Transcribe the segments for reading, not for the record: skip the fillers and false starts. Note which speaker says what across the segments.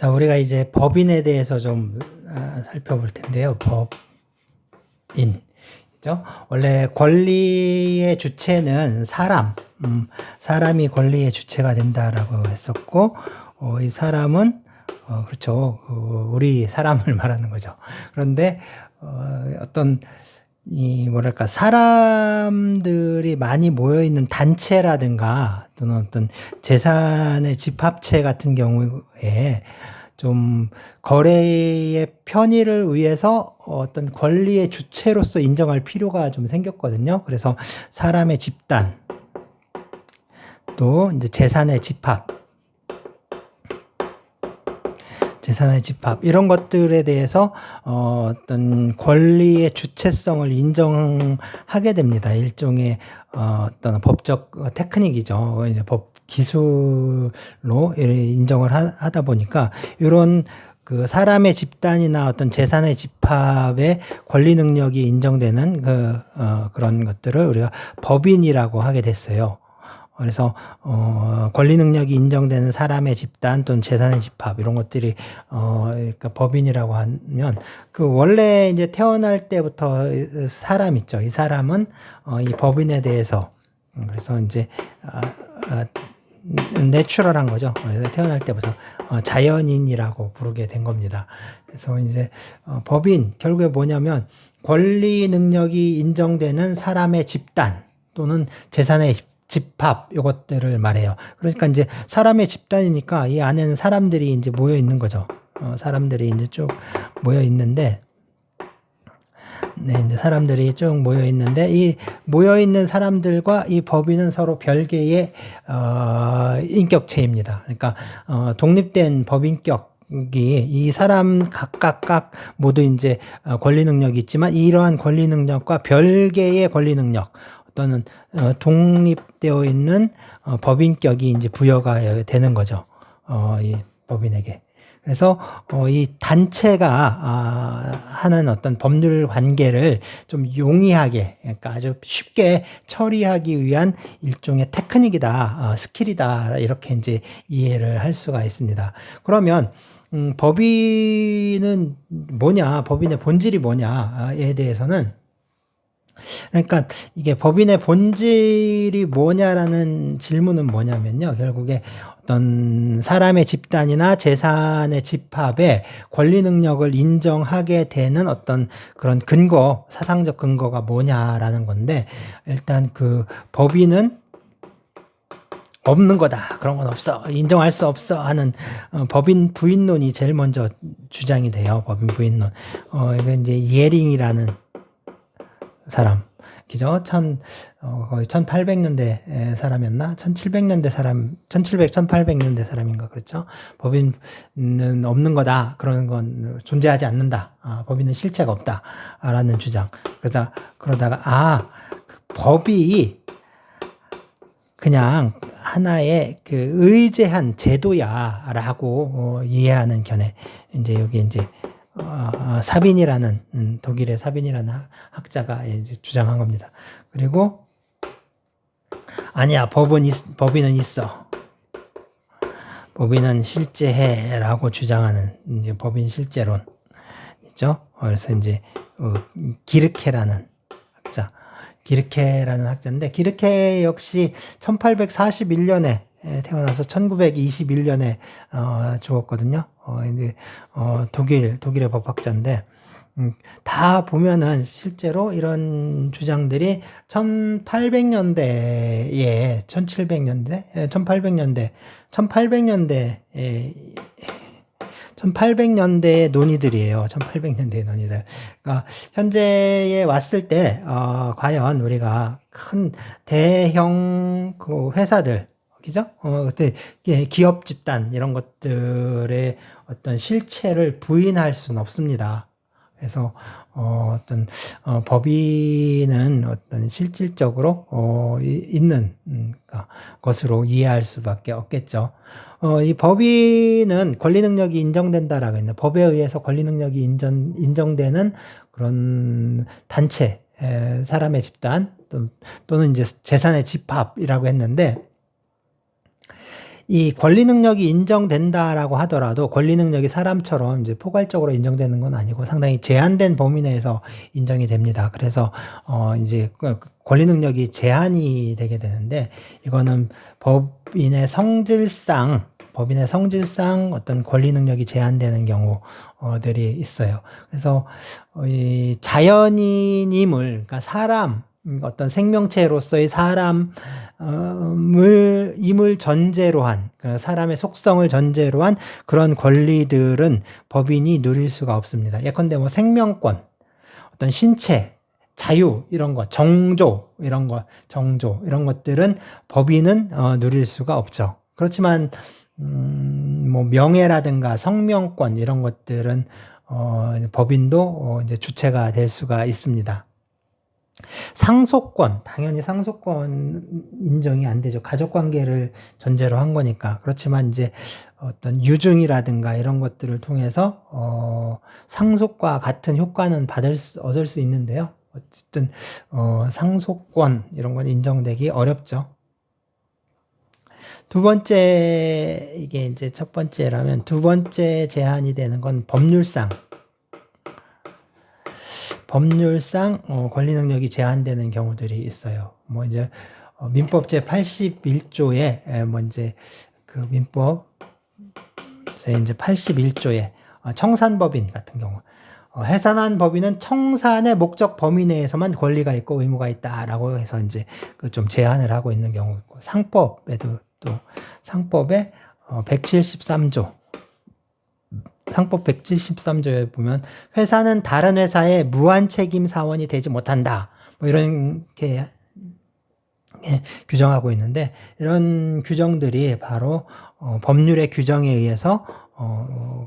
Speaker 1: 자, 우리가 이제 법인에 대해서 좀 살펴볼 텐데요. 법인. 그죠? 원래 권리의 주체는 사람이 권리의 주체가 된다라고 했었고, 이 사람은, 그렇죠. 우리 사람을 말하는 거죠. 그런데, 뭐랄까, 사람들이 많이 모여있는 단체라든가, 또는 어떤 재산의 집합체 같은 경우에 좀 거래의 편의를 위해서 어떤 권리의 주체로서 인정할 필요가 좀 생겼거든요. 그래서 사람의 집단, 또 이제 재산의 집합, 이런 것들에 대해서 어떤 권리의 주체성을 인정하게 됩니다. 일종의 어떤 법적 테크닉이죠. 이제 법 기술로 인정을 하다 보니까 이런 그 사람의 집단이나 어떤 재산의 집합의 권리 능력이 인정되는 그런 것들을 우리가 법인이라고 하게 됐어요. 그래서 권리 능력이 인정되는 사람의 집단 또는 재산의 집합 이런 것들이 그러니까 법인이라고 하면 그 원래 이제 태어날 때부터 사람 있죠. 이 사람은 이 법인에 대해서 그래서 이제 내추럴한 거죠. 그래서 태어날 때부터 자연인이라고 부르게 된 겁니다. 그래서 이제 법인 결국에 뭐냐면 권리 능력이 인정되는 사람의 집단 또는 재산의 집합 요것들을 말해요. 그러니까 이제 사람의 집단이니까 이 안에는 사람들이 이제 모여 있는 거죠. 사람들이 이제 쭉 모여 있는데, 네, 이제 사람들이 쭉 모여 있는데 이 모여 있는 사람들과 이 법인은 서로 별개의 인격체입니다. 그러니까 독립된 법인격 이 사람 각각 모두 이제 권리 능력이 있지만 이러한 권리 능력과 별개의 권리 능력 또는 독립되어 있는 법인격이 이제 부여가 되는 거죠. 이 법인에게. 그래서 이 단체가 하는 어떤 법률 관계를 좀 용이하게, 그러니까 아주 쉽게 처리하기 위한 일종의 테크닉이다, 스킬이다 이렇게 이제 이해를 할 수가 있습니다. 그러면 법인은 뭐냐, 법인의 본질이 뭐냐에 대해서는 그러니까 이게 법인의 본질이 뭐냐라는 질문은 뭐냐면요. 결국에 어떤 사람의 집단이나 재산의 집합의 권리 능력을 인정하게 되는 어떤 그런 근거, 사상적 근거가 뭐냐라는 건데 일단 그 법인은 없는 거다. 그런 건 없어. 인정할 수 없어. 하는 법인 부인론이 제일 먼저 주장이 돼요. 법인 부인론. 이게 이제 예링이라는 사람. 그죠? 거의 1800년대 사람이었나? 1700년대 사람, 1800년대 사람인가? 그렇죠? 법인은 없는 거다. 그러는 건 존재하지 않는다. 법인은 실체가 없다. 라는 주장. 그러다가, 그 법이 그냥 하나의 그 의제한 제도야. 라고 이해하는 견해. 이제 여기 이제 사빈이라는 독일의 사빈이라는 학자가 이제 주장한 겁니다. 그리고 아니야 법인은 있어. 법인은 실제해라고 주장하는 이제 법인 실제론 있죠. 그래서 이제 기르케라는 학자인데 기르케 역시 1841년에 태어나서 1921년에 죽었거든요. 이제 독일의 법학자인데 다 보면은 실제로 이런 주장들이 1800년대에 1800년대의 논의들이에요. 1800년대의 논의들. 그러니까 현재에 왔을 때 과연 우리가 큰 대형 그 회사들 그죠? 그때 기업 집단 이런 것들의 어떤 실체를 부인할 수는 없습니다. 그래서 어떤 법인은 어떤 실질적으로 있는 것으로 이해할 수밖에 없겠죠. 이 법인은 권리 능력이 인정된다라고 했는데 법에 의해서 권리 능력이 인정되는 그런 단체, 사람의 집단 또는 이제 재산의 집합이라고 했는데. 이 권리 능력이 인정된다라고 하더라도 권리 능력이 사람처럼 이제 포괄적으로 인정되는 건 아니고 상당히 제한된 범위 내에서 인정이 됩니다. 그래서 이제 권리 능력이 제한이 되게 되는데 이거는 법인의 성질상 어떤 권리 능력이 제한되는 경우들이 있어요. 그래서 이 자연인임을, 그러니까 사람, 어떤 생명체로서의 임을 전제로 한, 사람의 속성을 전제로 한 그런 권리들은 법인이 누릴 수가 없습니다. 예컨대 뭐 생명권, 어떤 신체, 자유, 이런 것, 정조, 이런 것들은 법인은 누릴 수가 없죠. 그렇지만, 뭐 명예라든가 성명권, 이런 것들은 법인도 이제 주체가 될 수가 있습니다. 상속권, 당연히 상속권 인정이 안 되죠. 가족 관계를 전제로 한 거니까. 그렇지만 이제 어떤 유증이라든가 이런 것들을 통해서 상속과 같은 효과는 얻을 수 있는데요. 어쨌든 상속권 이런 건 인정되기 어렵죠. 두 번째, 이게 이제 첫 번째라면 두 번째 제한이 되는 건 법률상 권리 능력이 제한되는 경우들이 있어요. 뭐 이제 민법 제 81조에 뭐 이제 그 민법 제 이제 81조에 청산법인 같은 경우 해산한 법인은 청산의 목적 범위 내에서만 권리가 있고 의무가 있다라고 해서 이제 그 좀 제한을 하고 있는 경우 있고, 상법에도 또 상법의 173조 상법 173조에 보면 회사는 다른 회사의 무한책임 사원이 되지 못한다. 뭐 이렇게 규정하고 있는데, 이런 규정들이 바로 법률의 규정에 의해서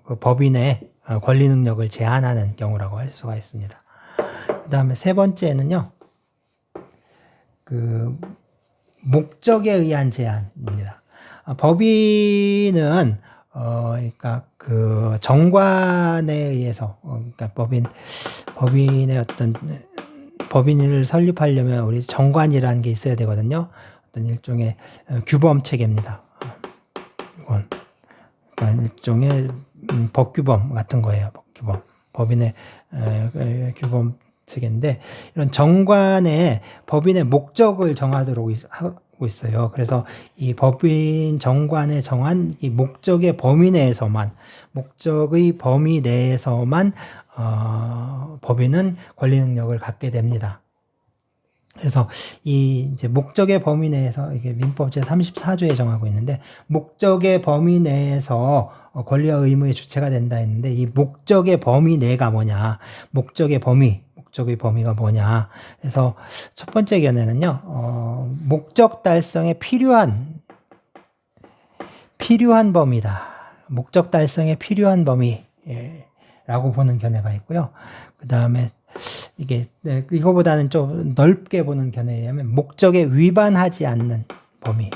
Speaker 1: 그 법인의 권리 능력을 제한하는 경우라고 할 수가 있습니다. 그 다음에 세 번째는요, 그 목적에 의한 제한입니다. 법인은 그러니까 그 정관에 의해서 그러니까 법인의 어떤 법인을 설립하려면 우리 정관이라는 게 있어야 되거든요. 어떤 일종의 규범 체계입니다. 이건 그러니까 일종의 법규범 같은 거예요. 법규범. 법인의 규범 체계인데, 이런 정관에 법인의 목적을 정하도록 하고 있어요. 그래서 이 법인 정관에 정한 이 목적의 범위 내에서만 법인은 권리 능력을 갖게 됩니다. 그래서 이 이제 목적의 범위 내에서, 이게 민법 제 34조에 정하고 있는데, 목적의 범위 내에서 권리와 의무의 주체가 된다 했는데, 이 목적의 범위 내가 뭐냐, 목적의 범위가 뭐냐. 그래서 첫 번째 견해는요, 목적 달성에 필요한 범위다. 목적 달성에 필요한 범위라고 보는 견해가 있고요. 그 다음에 이거보다는 좀 넓게 보는 견해에 의하면 목적에 위반하지 않는 범위.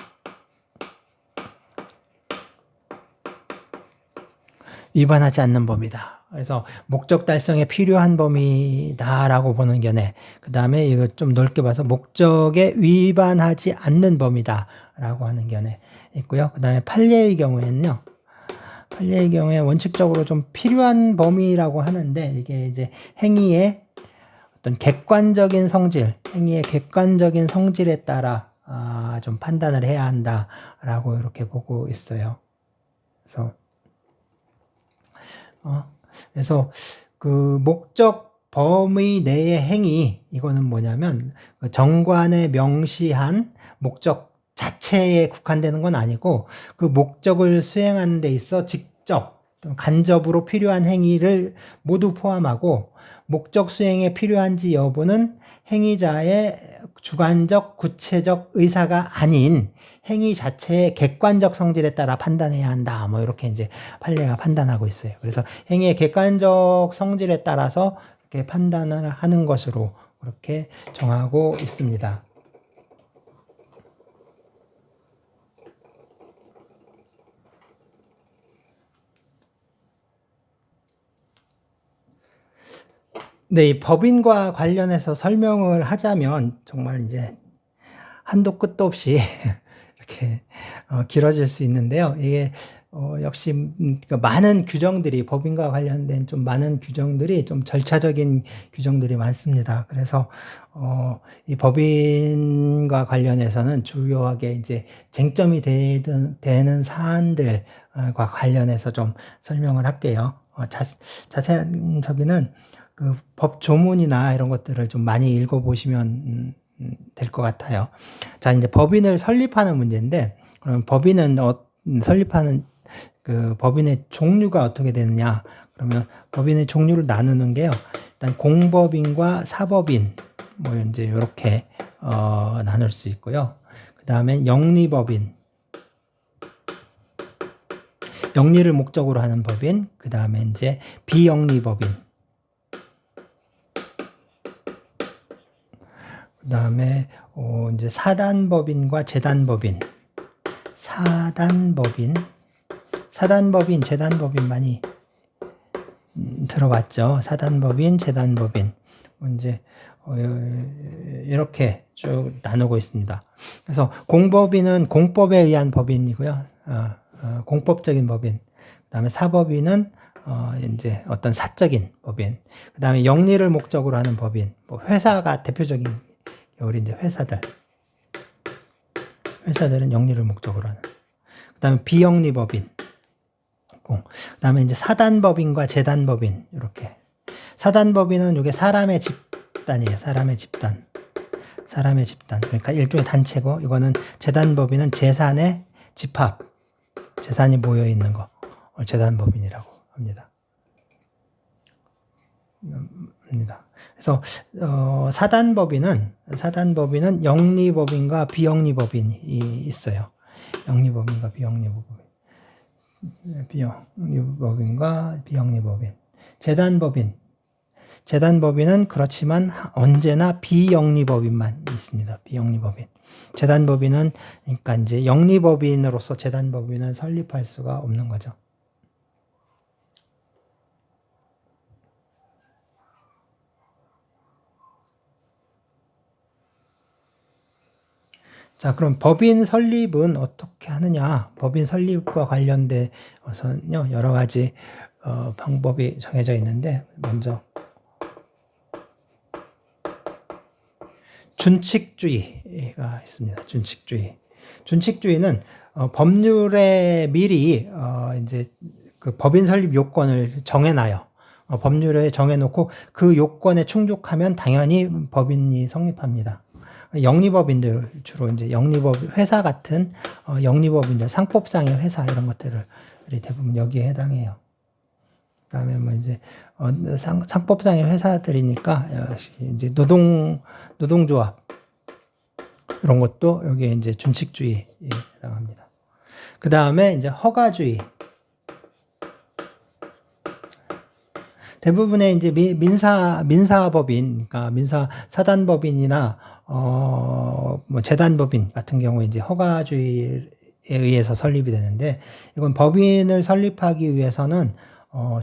Speaker 1: 위반하지 않는 범위다. 그래서 목적 달성에 필요한 범위다라고 보는 견해. 그 다음에 이거 좀 넓게 봐서 목적에 위반하지 않는 범위다라고 하는 견해 있고요. 그 다음에 판례의 경우에는요. 판례의 경우에 원칙적으로 좀 필요한 범위라고 하는데, 이게 이제 행위의 어떤 행위의 객관적인 성질에 따라 좀 판단을 해야 한다라고 이렇게 보고 있어요. 그래서 그 목적 범위 내의 행위, 이거는 뭐냐면 그 정관에 명시한 목적 자체에 국한되는 건 아니고, 그 목적을 수행하는 데 있어 직접 간접으로 필요한 행위를 모두 포함하고, 목적 수행에 필요한지 여부는 행위자의 주관적 구체적 의사가 아닌 행위 자체의 객관적 성질에 따라 판단해야 한다. 뭐 이렇게 이제 판례가 판단하고 있어요. 그래서 행위의 객관적 성질에 따라서 이렇게 판단을 하는 것으로 그렇게 정하고 있습니다. 네, 이 법인과 관련해서 설명을 하자면 정말 이제 한도 끝도 없이 이렇게 길어질 수 있는데요. 이게 역시 그 많은 규정들이 법인과 관련된 좀 많은 규정들이 좀 절차적인 규정들이 많습니다. 그래서 이 법인과 관련해서는 주요하게 이제 쟁점이 되는 사안들과 관련해서 좀 설명을 할게요. 자세한 저기는 그 법 조문이나 이런 것들을 좀 많이 읽어보시면 될 것 같아요. 자, 이제 법인을 설립하는 문제인데, 그럼 법인은 설립하는 그 법인의 종류가 어떻게 되느냐? 그러면 법인의 종류를 나누는 게요. 일단 공법인과 사법인 뭐 이제 이렇게 나눌 수 있고요. 그 다음에 영리법인, 영리를 목적으로 하는 법인. 그 다음에 이제 비영리법인. 그 다음에 이제 사단법인과 재단법인, 사단법인, 재단법인 많이 들어봤죠. 사단법인, 재단법인. 이제 이렇게 쭉 나누고 있습니다. 그래서 공법인은 공법에 의한 법인이고요. 공법적인 법인. 그다음에 사법인은 이제 어떤 사적인 법인. 그다음에 영리를 목적으로 하는 법인. 뭐 회사가 대표적인 우리 이제 회사들은 영리를 목적으로 하는. 그다음에 비영리 법인. 그다음에 이제 사단법인과 재단법인 이렇게. 사단법인은 이게 사람의 집단이에요. 사람의 집단. 그러니까 일종의 단체고, 이거는 재단법인은 재산의 집합. 재산이 모여 있는 거. 재단법인이라고 합니다. 그래서 사단법인은 영리법인과 비영리법인이 있어요. 영리법인과 비영리법인. 재단법인은 그렇지만 언제나 비영리법인만 있습니다. 비영리법인. 재단법인은 그러니까 이제 영리법인으로서 재단법인은 설립할 수가 없는 거죠. 자, 그럼 법인 설립은 어떻게 하느냐? 법인 설립과 관련돼서는요, 여러 가지 방법이 정해져 있는데, 먼저 준칙주의가 있습니다. 준칙주의는 법률에 미리 이제 그 법인 설립 요건을 정해놔요. 법률에 정해놓고 그 요건에 충족하면 당연히 법인이 성립합니다. 영리법인들, 주로 이제 회사 같은 영리법인들, 상법상의 회사 이런 것들을 대부분 여기에 해당해요. 그 다음에 뭐 이제 상법상의 회사들이니까 이제 노동조합 이런 것도 여기에 이제 준칙주의에 해당합니다. 그 다음에 이제 허가주의. 대부분의 이제 민사법인, 그러니까 사단법인이나 뭐 재단법인 같은 경우에 이제 허가주의에 의해서 설립이 되는데, 이건 법인을 설립하기 위해서는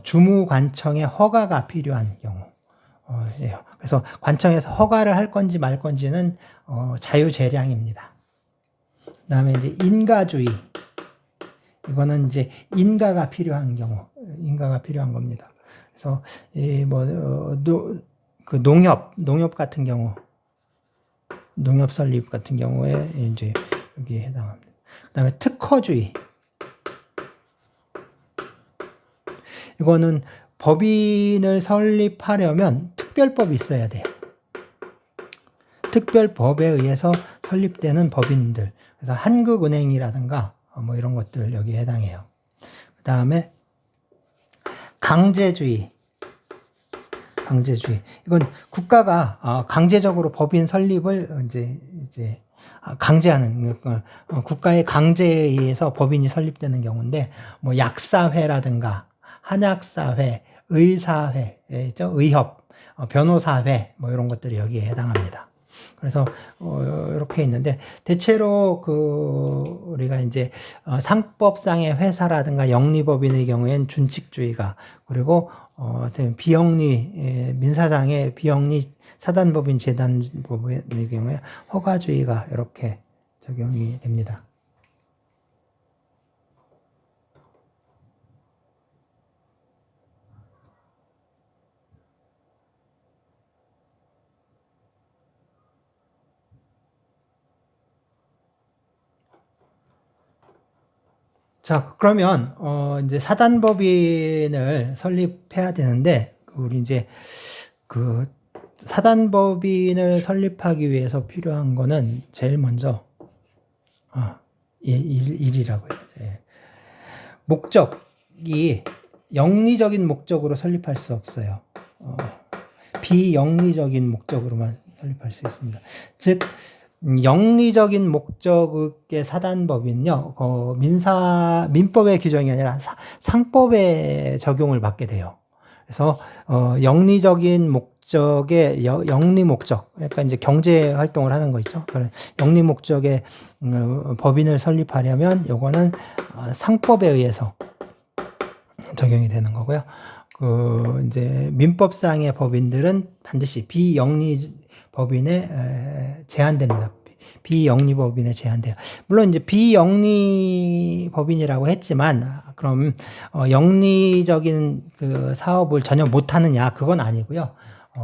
Speaker 1: 주무관청의 허가가 필요한 경우예요. 그래서 관청에서 허가를 할 건지 말 건지는 자유재량입니다. 그다음에 이제 인가주의. 이거는 이제 인가가 필요한 겁니다. 그래서 그 농협 같은 경우, 농협 설립 같은 경우에 이제 여기에 해당합니다. 그다음에 특허주의. 이거는 법인을 설립하려면 특별법이 있어야 돼요. 특별법에 의해서 설립되는 법인들. 그래서 한국은행이라든가 뭐 이런 것들 여기에 해당해요. 그 다음에 강제주의. 이건 국가가 강제적으로 법인 설립을 이제 강제하는, 국가의 강제에 의해서 법인이 설립되는 경우인데, 뭐 약사회라든가 한약사회, 의사회죠, 의협, 변호사회 뭐 이런 것들이 여기에 해당합니다. 그래서 이렇게 있는데, 대체로 우리가 이제 상법상의 회사라든가 영리법인의 경우엔 준칙주의가, 그리고 비영리 민사상의 비영리 사단법인 재단법인의 경우에 허가주의가 이렇게 적용이 됩니다. 자, 그러면 이제 사단법인을 설립해야 되는데 우리 이제 그 사단법인을 설립하기 위해서 필요한 거는 제일 먼저 일이라고 해요. 예. 목적이 영리적인 목적으로 설립할 수 없어요. 비영리적인 목적으로만 설립할 수 있습니다. 즉 영리적인 목적의 사단법인요, 민법의 규정이 아니라 상법의 적용을 받게 돼요. 그래서, 영리적인 목적의 영리 목적, 그러니까 이제 경제 활동을 하는 거 있죠. 그런 영리 목적의 법인을 설립하려면 요거는 상법에 의해서 적용이 되는 거고요. 이제 민법상의 법인들은 반드시 비영리 법인에 제한됩니다. 비영리 법인에 제한돼요. 물론 이제 비영리 법인이라고 했지만 그럼 영리적인 그 사업을 전혀 못 하느냐 그건 아니고요.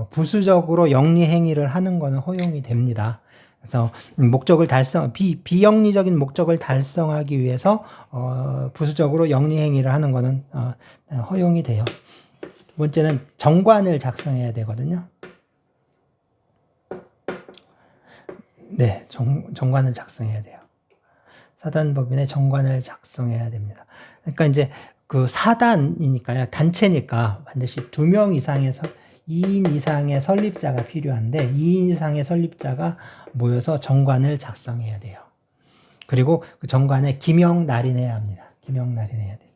Speaker 1: 부수적으로 영리 행위를 하는 거는 허용이 됩니다. 그래서 목적을 비영리적인 목적을 달성하기 위해서 부수적으로 영리 행위를 하는 거는 허용이 돼요. 두 번째는 정관을 작성해야 되거든요. 네, 정관을 작성해야 돼요. 사단법인의 정관을 작성해야 됩니다. 그러니까 이제 그 사단이니까요, 단체니까 반드시 2명 이상에서 2인 이상의 설립자가 필요한데 2인 이상의 설립자가 모여서 정관을 작성해야 돼요. 그리고 그 정관에 기명 날인해야 합니다. 기명 날인해야 돼요.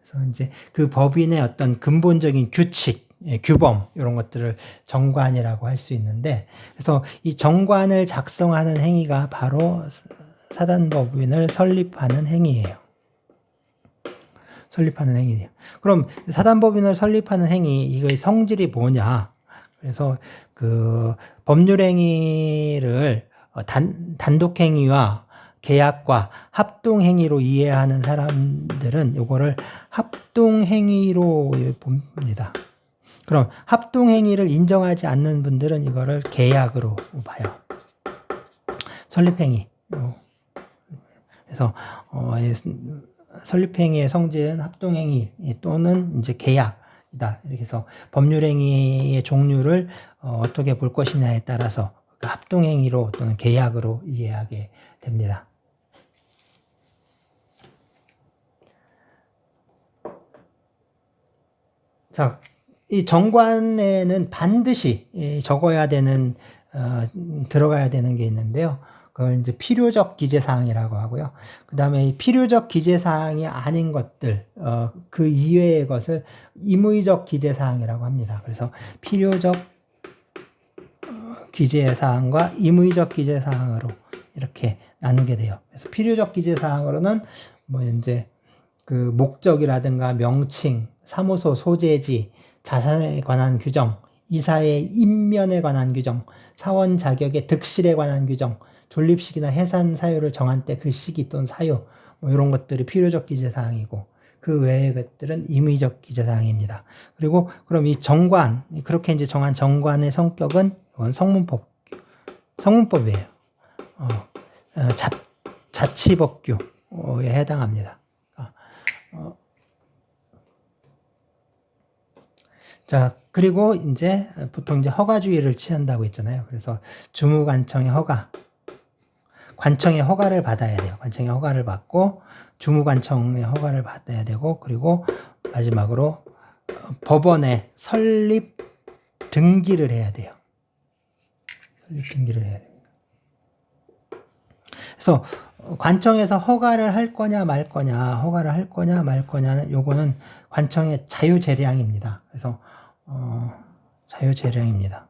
Speaker 1: 그래서 이제 그 법인의 어떤 근본적인 규칙, 규범 이런 것들을 정관이라고 할 수 있는데, 그래서 이 정관을 작성하는 행위가 바로 사단법인을 설립하는 행위예요. 설립하는 행위예요. 그럼 사단법인을 설립하는 행위, 이거의 성질이 뭐냐? 그래서 그 법률행위를 단독행위와 계약과 합동행위로 이해하는 사람들은 요거를 합동행위로 봅니다. 그럼 합동행위를 인정하지 않는 분들은 이거를 계약으로 봐요. 설립행위. 그래서 설립행위의 성질은 합동행위 또는 이제 계약이다. 이렇게 해서 법률행위의 종류를 어떻게 볼 것이냐에 따라서 합동행위로 또는 계약으로 이해하게 됩니다. 자, 이 정관에는 반드시 적어야 되는, 들어가야 되는 게 있는데요. 그걸 이제 필요적 기재사항이라고 하고요. 그 다음에 이 필요적 기재사항이 아닌 것들, 그 이외의 것을 임의적 기재사항이라고 합니다. 그래서 필요적 기재사항과 임의적 기재사항으로 이렇게 나누게 돼요. 그래서 필요적 기재사항으로는 뭐 이제 그 목적이라든가 명칭, 사무소 소재지, 자산에 관한 규정, 이사의 임면에 관한 규정, 사원 자격의 득실에 관한 규정, 존립식이나 해산 사유를 정한 때 그 시기 또는 사유, 뭐 이런 것들이 필요적 기재사항이고, 그 외의 것들은 임의적 기재사항입니다. 그리고 그럼 이 정관, 그렇게 이제 정한 정관의 성격은 이건 성문법이에요. 자치법규에 해당합니다. 자, 그리고 이제 보통 이제 허가주의를 취한다고 했잖아요. 그래서 주무관청의 허가, 관청의 허가를 받아야 돼요. 관청의 허가를 받고 주무관청의 허가를 받아야 되고, 그리고 마지막으로 법원에 설립 등기를 해야 돼요. 설립 등기를 해야 됩니다. 그래서 관청에서 허가를 할 거냐 말 거냐, 허가를 할 거냐 말 거냐는 요거는 관청의 자유재량입니다. 그래서 자유재량입니다.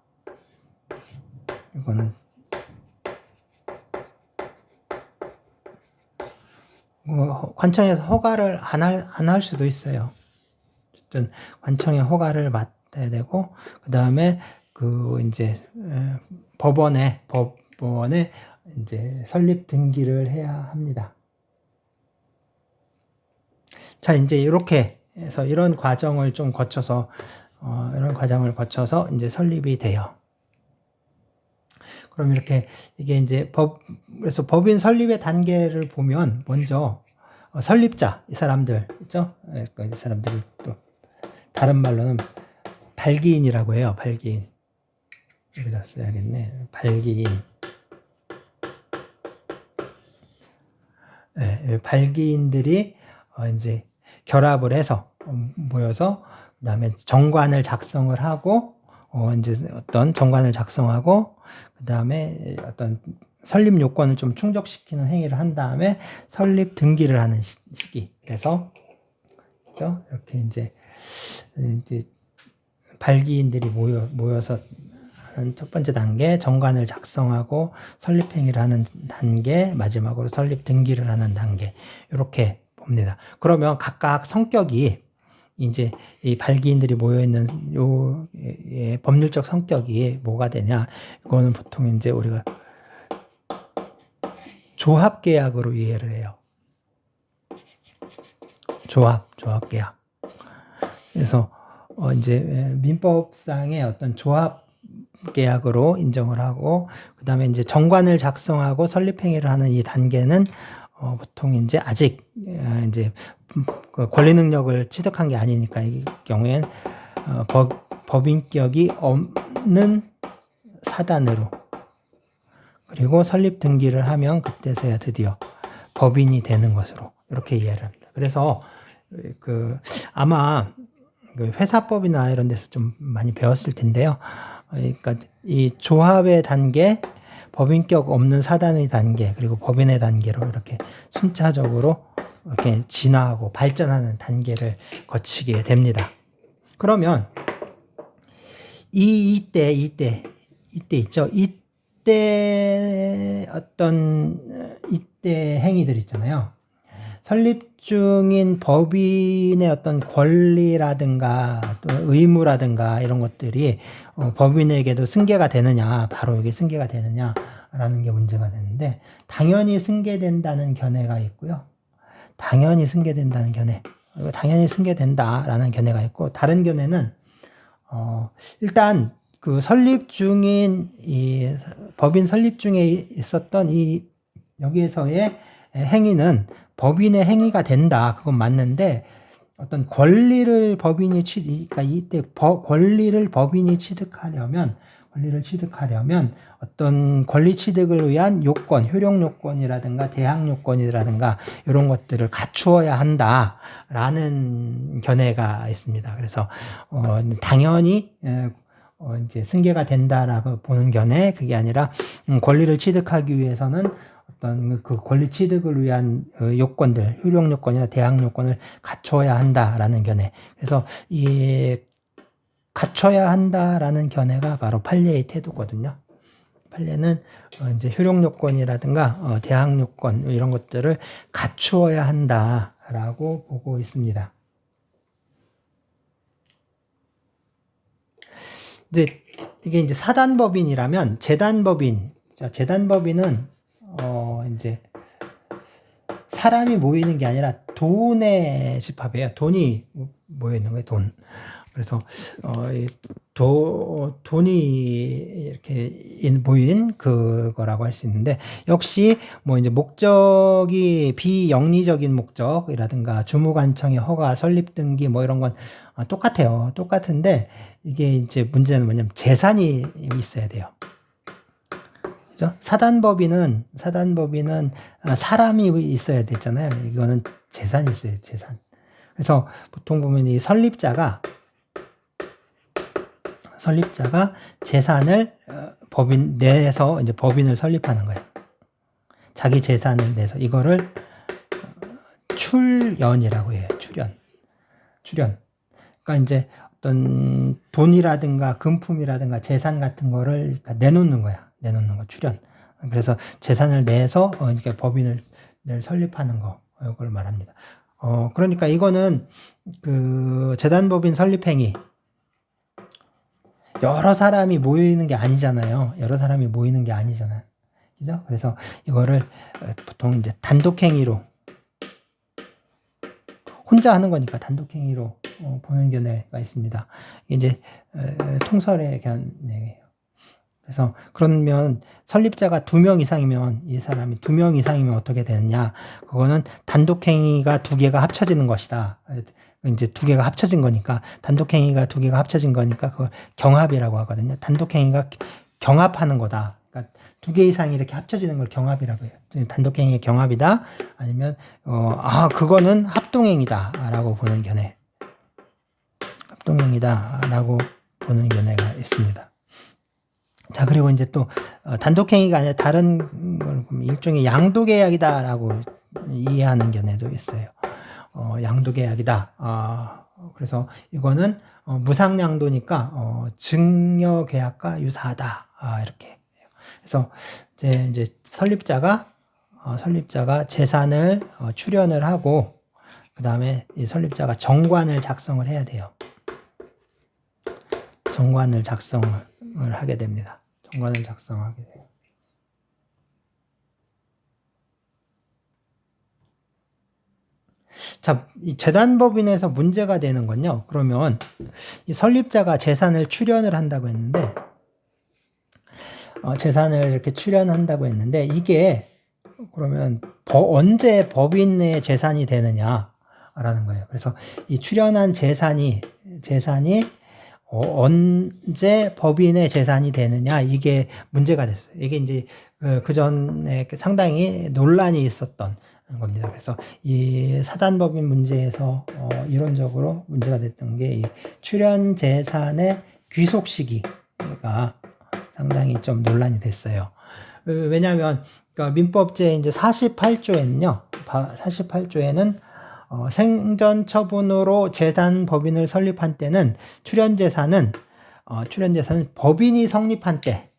Speaker 1: 이거는 관청에서 허가를 안 할 수도 있어요. 어쨌든 관청의 허가를 맡아야 되고, 그 다음에 그 이제 법원에 이제 설립 등기를 해야 합니다. 자, 이제 이렇게 해서 이런 과정을 좀 거쳐서 이제 설립이 돼요. 그럼 이렇게 이게 이제 그래서 법인 설립의 단계를 보면 먼저 설립자, 이 사람들 있죠? 그러니까 이 사람들을 또 다른 말로는 발기인이라고 해요. 발기인. 여기다 써야겠네. 발기인. 네, 발기인들이 이제 결합을 해서 모여서 그다음에 정관을 작성을 하고 이제 어떤 정관을 작성하고 그다음에 어떤 설립 요건을 좀 충족시키는 행위를 한 다음에 설립 등기를 하는 시기. 그래서 그죠? 이렇게 이제 발기인들이 모여서 하는 첫 번째 단계, 정관을 작성하고 설립 행위를 하는 단계, 마지막으로 설립 등기를 하는 단계. 이렇게 봅니다. 그러면 각각 성격이 이제 이 발기인들이 모여 있는 요 법률적 성격이 뭐가 되냐? 이거는 보통 이제 우리가 조합 계약으로 이해를 해요. 조합 계약. 그래서 이제 민법상의 어떤 조합 계약으로 인정을 하고 그다음에 이제 정관을 작성하고 설립 행위를 하는 이 단계는 보통 이제 아직 이제 권리 능력을 취득한 게 아니니까 이 경우엔 법인격이 없는 사단으로 그리고 설립 등기를 하면 그때서야 드디어 법인이 되는 것으로 이렇게 이해를 합니다. 그래서 아마 회사법이나 이런 데서 좀 많이 배웠을 텐데요. 그러니까 이 조합의 단계, 법인격 없는 사단의 단계, 그리고 법인의 단계로 이렇게 순차적으로 이렇게 진화하고 발전하는 단계를 거치게 됩니다. 그러면 이때 있죠. 이때 행위들 있잖아요. 설립 중인 법인의 어떤 권리라든가 또 의무라든가 이런 것들이 법인에게도 승계가 되느냐, 바로 이게 승계가 되느냐라는 게 문제가 되는데, 당연히 승계된다는 견해가 있고요. 당연히 승계된다는 견해, 당연히 승계된다라는 견해가 있고, 다른 견해는 일단 그 설립 중인 이 법인 설립 중에 있었던 이 여기에서의 행위는 법인의 행위가 된다. 그건 맞는데 어떤 권리를 그러니까 이때 권리를 법인이 취득하려면 어떤 권리 취득을 위한 요건, 효력 요건이라든가 대항 요건이라든가 이런 것들을 갖추어야 한다라는 견해가 있습니다. 그래서 당연히 이제 승계가 된다라고 보는 견해, 그게 아니라 권리를 취득하기 위해서는 어떤 그 권리 취득을 위한 요건들, 효력 요건이나 대항 요건을 갖춰야 한다라는 견해. 그래서 이 갖춰야 한다라는 견해가 바로 판례의 태도거든요. 판례는 이제 효력 요건이라든가 대항 요건 이런 것들을 갖추어야 한다라고 보고 있습니다. 이게 이제 사단법인이라면 재단법인은 이제 사람이 모이는 게 아니라 돈의 집합이에요. 돈이 모여 있는 거예요. 돈. 그래서 돈이 이렇게 모인 그거라고 할 수 있는데, 역시 뭐 이제 목적이 비영리적인 목적이라든가 주무관청의 허가, 설립 등기 뭐 이런 건 똑같아요. 똑같은데 이게 이제 문제는 뭐냐면 재산이 있어야 돼요. 그죠? 사단법인은 사람이 있어야 되잖아요. 이거는 재산이 있어요. 재산. 그래서 보통 보면 이 설립자가 재산을 법인 내에서 이제 법인을 설립하는 거예요. 자기 재산을 내서 이거를 출연이라고 해요. 출연. 그러니까 이제 어떤 돈이라든가 금품이라든가 재산 같은 거를 내놓는 거야. 내놓는 거, 출연. 그래서 재산을 내서 이렇게 법인을 설립하는 거, 이걸 말합니다. 그러니까 이거는 그 재단법인 설립행위, 여러 사람이 모이는 게 아니잖아요. 그죠? 그래서 이거를 보통 이제 단독행위로, 혼자 하는 거니까 단독행위로 보는 견해가 있습니다. 이제 통설의 견해예요. 그래서 그러면 설립자가 2명 이상이면 이 사람이 2명 이상이면 어떻게 되느냐? 그거는 단독행위가 2개가 합쳐지는 것이다. 이제 2개가 합쳐진 거니까 단독행위가 2개가 합쳐진 거니까 그걸 경합이라고 하거든요. 단독행위가 경합하는 거다. 그러니까 2개 이상이 이렇게 합쳐지는 걸 경합이라고 해요. 단독행위의 경합이다. 아니면 그거는 합동행위다라고 보는 견해. 합동행위다라고 보는 견해가 있습니다. 자, 그리고 이제 또 단독행위가 아니라 다른 걸 보면 일종의 양도계약이다라고 이해하는 견해도 있어요. 양도계약이다. 그래서 이거는 무상양도니까 증여계약과 유사하다. 이렇게. 그래서 이제 설립자가 재산을 출연을 하고 그 다음에 이 설립자가 정관을 작성을 해야 돼요. 정관을 작성을 하게 됩니다. 정관을 작성하게 돼요. 자, 이 재단법인에서 문제가 되는 건요. 그러면 이 설립자가 재산을 출연을 한다고 했는데, 재산을 이렇게 출연한다고 했는데, 이게 그러면 언제 법인의 재산이 되느냐라는 거예요. 그래서 이 출연한 재산이 언제 법인의 재산이 되느냐, 이게 문제가 됐어요. 이게 이제 그 전에 상당히 논란이 있었던 겁니다. 그래서 이 사단법인 문제에서 이론적으로 문제가 됐던 게 이 출연 재산의 귀속 시기가 상당히 좀 논란이 됐어요. 왜냐하면 그러니까 민법제 이제 48조에는 생전 처분으로 재산 법인을 설립한 때는 출연 재산은 법인이 성립한 때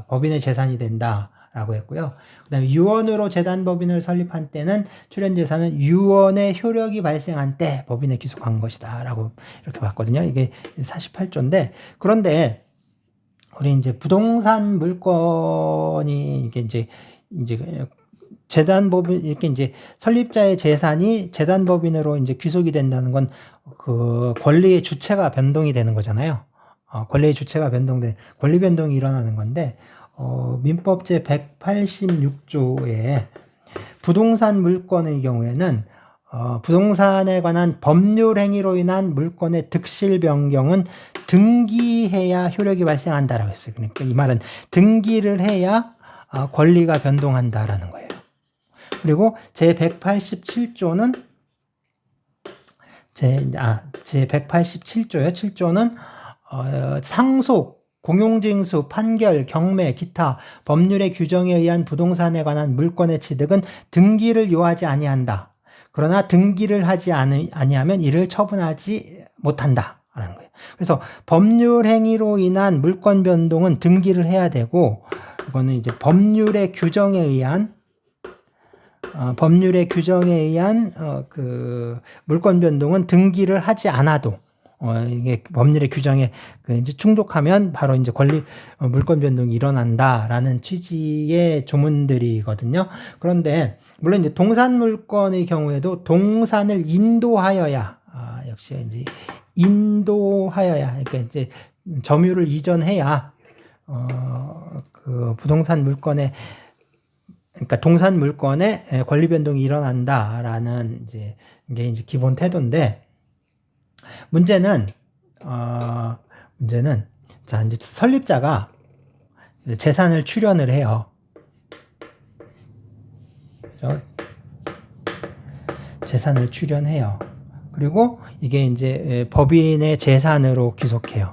Speaker 1: 법인의 재산이 된다라고 했고요. 그다음에 유언으로 재단법인을 설립한 때는 출연재산은 유언의 효력이 발생한 때 법인에 귀속한 것이다라고 이렇게 봤거든요. 이게 48조인데, 그런데 우리 이제 부동산 물건이 이게 이제 재단법인 이렇게 이제 설립자의 재산이 재단법인으로 이제 귀속이 된다는 건 그 권리의 주체가 변동이 되는 거잖아요. 권리의 주체가 권리 변동이 일어나는 건데, 민법제 186조에 부동산 물건의 경우에는 부동산에 관한 법률 행위로 인한 물건의 득실 변경은 등기해야 효력이 발생한다라고 했어요. 그러니까 이 말은 등기를 해야 권리가 변동한다라는 거예요. 그리고 제 187조는 제 187조요. 7조는 상속, 공용징수, 판결, 경매, 기타 법률의 규정에 의한 부동산에 관한 물건의 취득은 등기를 요하지 아니한다. 그러나 등기를 하지 아니하면 이를 처분하지 못한다라는 거예요. 그래서 법률 행위로 인한 물건 변동은 등기를 해야 되고, 이거는 이제 법률의 규정에 의한 그 물건 변동은 등기를 하지 않아도 이게 법률의 규정에 이제 충족하면 바로 이제 물건 변동이 일어난다라는 취지의 조문들이거든요. 그런데 물론 이제 동산 물건의 경우에도 동산을 인도하여야 역시 이제 그러니까 이제 점유를 이전해야 그 부동산 물건에, 그러니까 동산 물건에 권리 변동이 일어난다라는 이제 게 이제 기본 태도인데, 문제는 자, 이제 설립자가 재산을 출연을 해요. 그렇죠? 재산을 출연해요. 그리고 이게 이제 법인의 재산으로 귀속해요.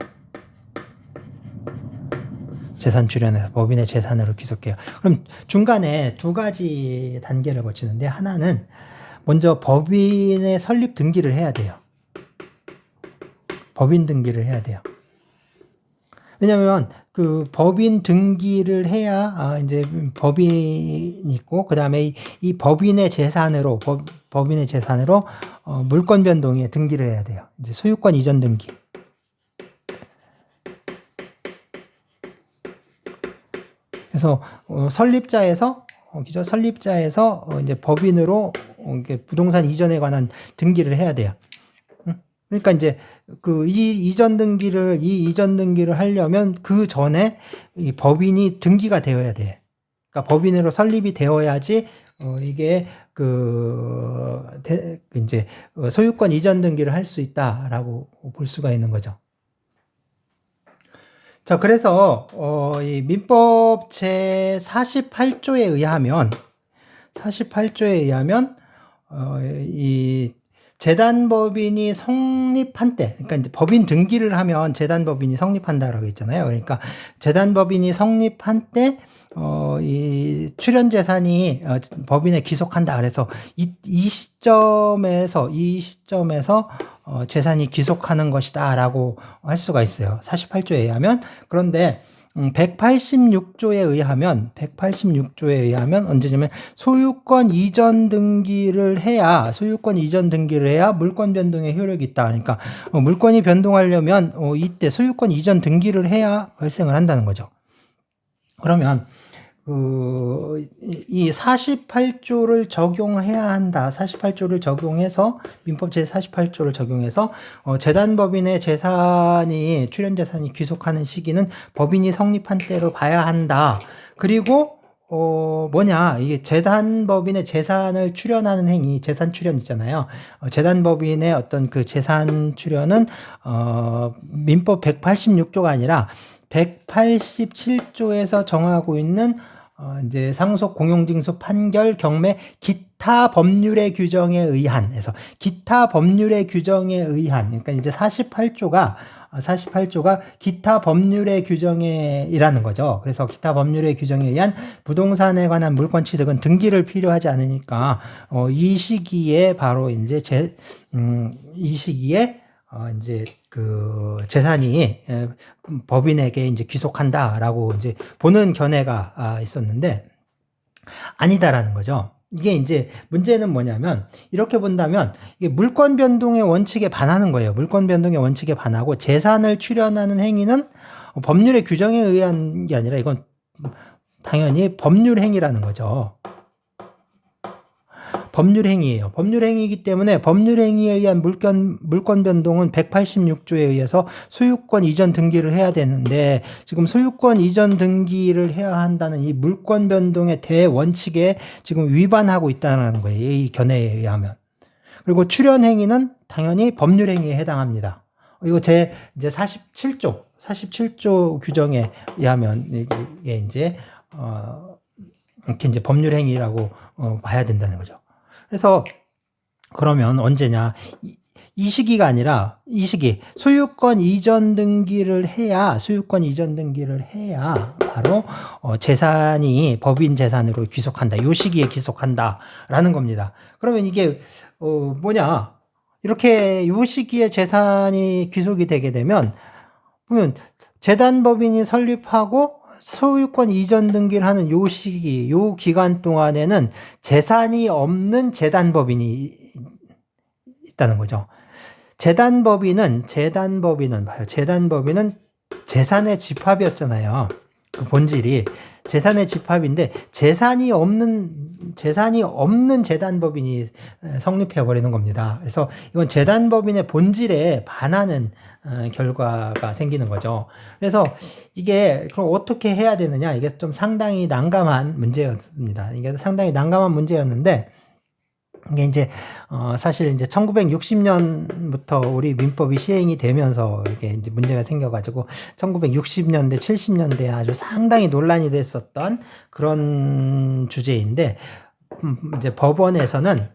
Speaker 1: 재산 출연해서 법인의 재산으로 귀속해요. 그럼 중간에 2가지 단계를 거치는데, 하나는 먼저 법인의 설립 등기를 해야 돼요. 법인 등기를 해야 돼요. 왜냐면 그 법인 등기를 해야 이제 법인이 있고, 그 다음에 이 법인의 재산으로 물권 변동에 등기를 해야 돼요. 이제 소유권 이전 등기. 그래서 설립자에서 그죠? 설립자에서 이제 법인으로 이렇게 부동산 이전에 관한 등기를 해야 돼요. 그러니까 이제 이 이전 등기를 하려면 그 전에 이 법인이 등기가 되어야 돼. 그러니까 법인으로 설립이 되어야지 이게 이제 소유권 이전 등기를 할 수 있다라고 볼 수가 있는 거죠. 자, 그래서 이 민법 제 48조에 의하면 이 재단법인이 성립한 때, 그러니까 이제 법인 등기를 하면 재단법인이 성립한다라고 했잖아요. 그러니까 재단법인이 성립한 때, 이 출연재산이 법인에 귀속한다. 그래서 이 시점에서 재산이 귀속하는 것이다라고 할 수가 있어요. 48조에 의하면. 그런데 186조에 의하면 언제냐면 소유권 이전 등기를 해야 물권 변동의 효력이 있다. 그러니까 물권이 변동하려면 이때 소유권 이전 등기를 해야 발생을 한다는 거죠. 그러면 이 48조를 적용해야 한다. 48조를 적용해서 민법 제 48조를 적용해서 재단법인의 재산이 출연재산이 귀속하는 시기는 법인이 성립한 때로 봐야 한다. 그리고 이게 재단법인의 재산을 출연하는 행위, 재산 출연 있잖아요. 재단법인의 어떤 그 재산 출연은 민법 186조가 아니라 187조에서 정하고 있는 이제 상속 공용징수 판결 경매 기타 법률의 규정에 의한 그러니까 이제 48조가 기타 법률의 규정이라는 거죠. 그래서 기타 법률의 규정에 의한 부동산에 관한 물권 취득은 등기를 필요하지 않으니까 이 시기에 바로 이제 이 시기에 이제 재산이 법인에게 이제 귀속한다라고 이제 보는 견해가 있었는데 아니다라는 거죠. 이게 이제 문제는 뭐냐면 이렇게 본다면 이게 물권 변동의 원칙에 반하는 거예요. 물권 변동의 원칙에 반하고 재산을 출연하는 행위는 법률의 규정에 의한 게 아니라 이건 당연히 법률 행위라는 거죠. 법률 행위예요. 법률 행위이기 때문에 법률 행위에 의한 물권 변동은 186조에 의해서 소유권 이전 등기를 해야 되는데 지금 소유권 이전 등기를 해야 한다는 이 물권 변동의 대원칙에 지금 위반하고 있다는 거예요. 이 견해에 의하면. 그리고 출연 행위는 당연히 법률 행위에 해당합니다. 이거 이제 47조 규정에 의하면 이게 이제 이렇게 이제 법률 행위라고 봐야 된다는 거죠. 그래서 그러면 언제냐? 이 시기가 아니라 이 시기 소유권 이전 등기를 해야 바로 재산이 법인 재산으로 귀속한다. 요 시기에 귀속한다라는 겁니다. 그러면 이게 이렇게 요 시기에 재산이 귀속이 되게 되면 보면 재단법인이 설립하고 소유권 이전 등기를 하는 요 시기, 요 기간 동안에는 재산이 없는 재단법인이 있다는 거죠. 재단법인은 재산의 집합이었잖아요. 그 본질이 재산의 집합인데 재산이 없는 재단법인이 성립해 버리는 겁니다. 그래서 이건 재단법인의 본질에 반하는 결과가 생기는 거죠. 그래서 이게 그럼 어떻게 해야 되느냐? 이게 좀 상당히 난감한 문제였습니다. 이게 상당히 난감한 문제였는데 이게 이제 사실 이제 1960년부터 우리 민법이 시행이 되면서 이게 이제 문제가 생겨가지고 1960년대, 70년대에 아주 상당히 논란이 됐었던 그런 주제인데 이제 법원에서는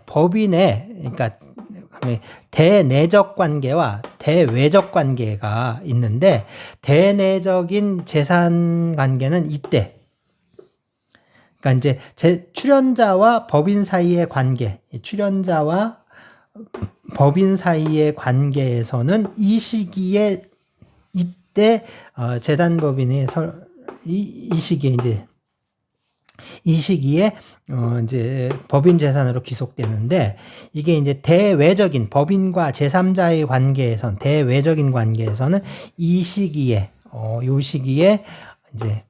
Speaker 1: 법인의 그러니까 대내적 관계와 대외적 관계가 있는데 대내적인 재산 관계는 이때 그러니까 이제 출연자와 법인 사이의 관계에서는 이 시기에 이때 재단법인이 이 시기에 이제 법인 재산으로 귀속되는데 이게 이제 대외적인 법인과 제3자의 대외적인 관계에서는 이 시기에 요 시기에 이제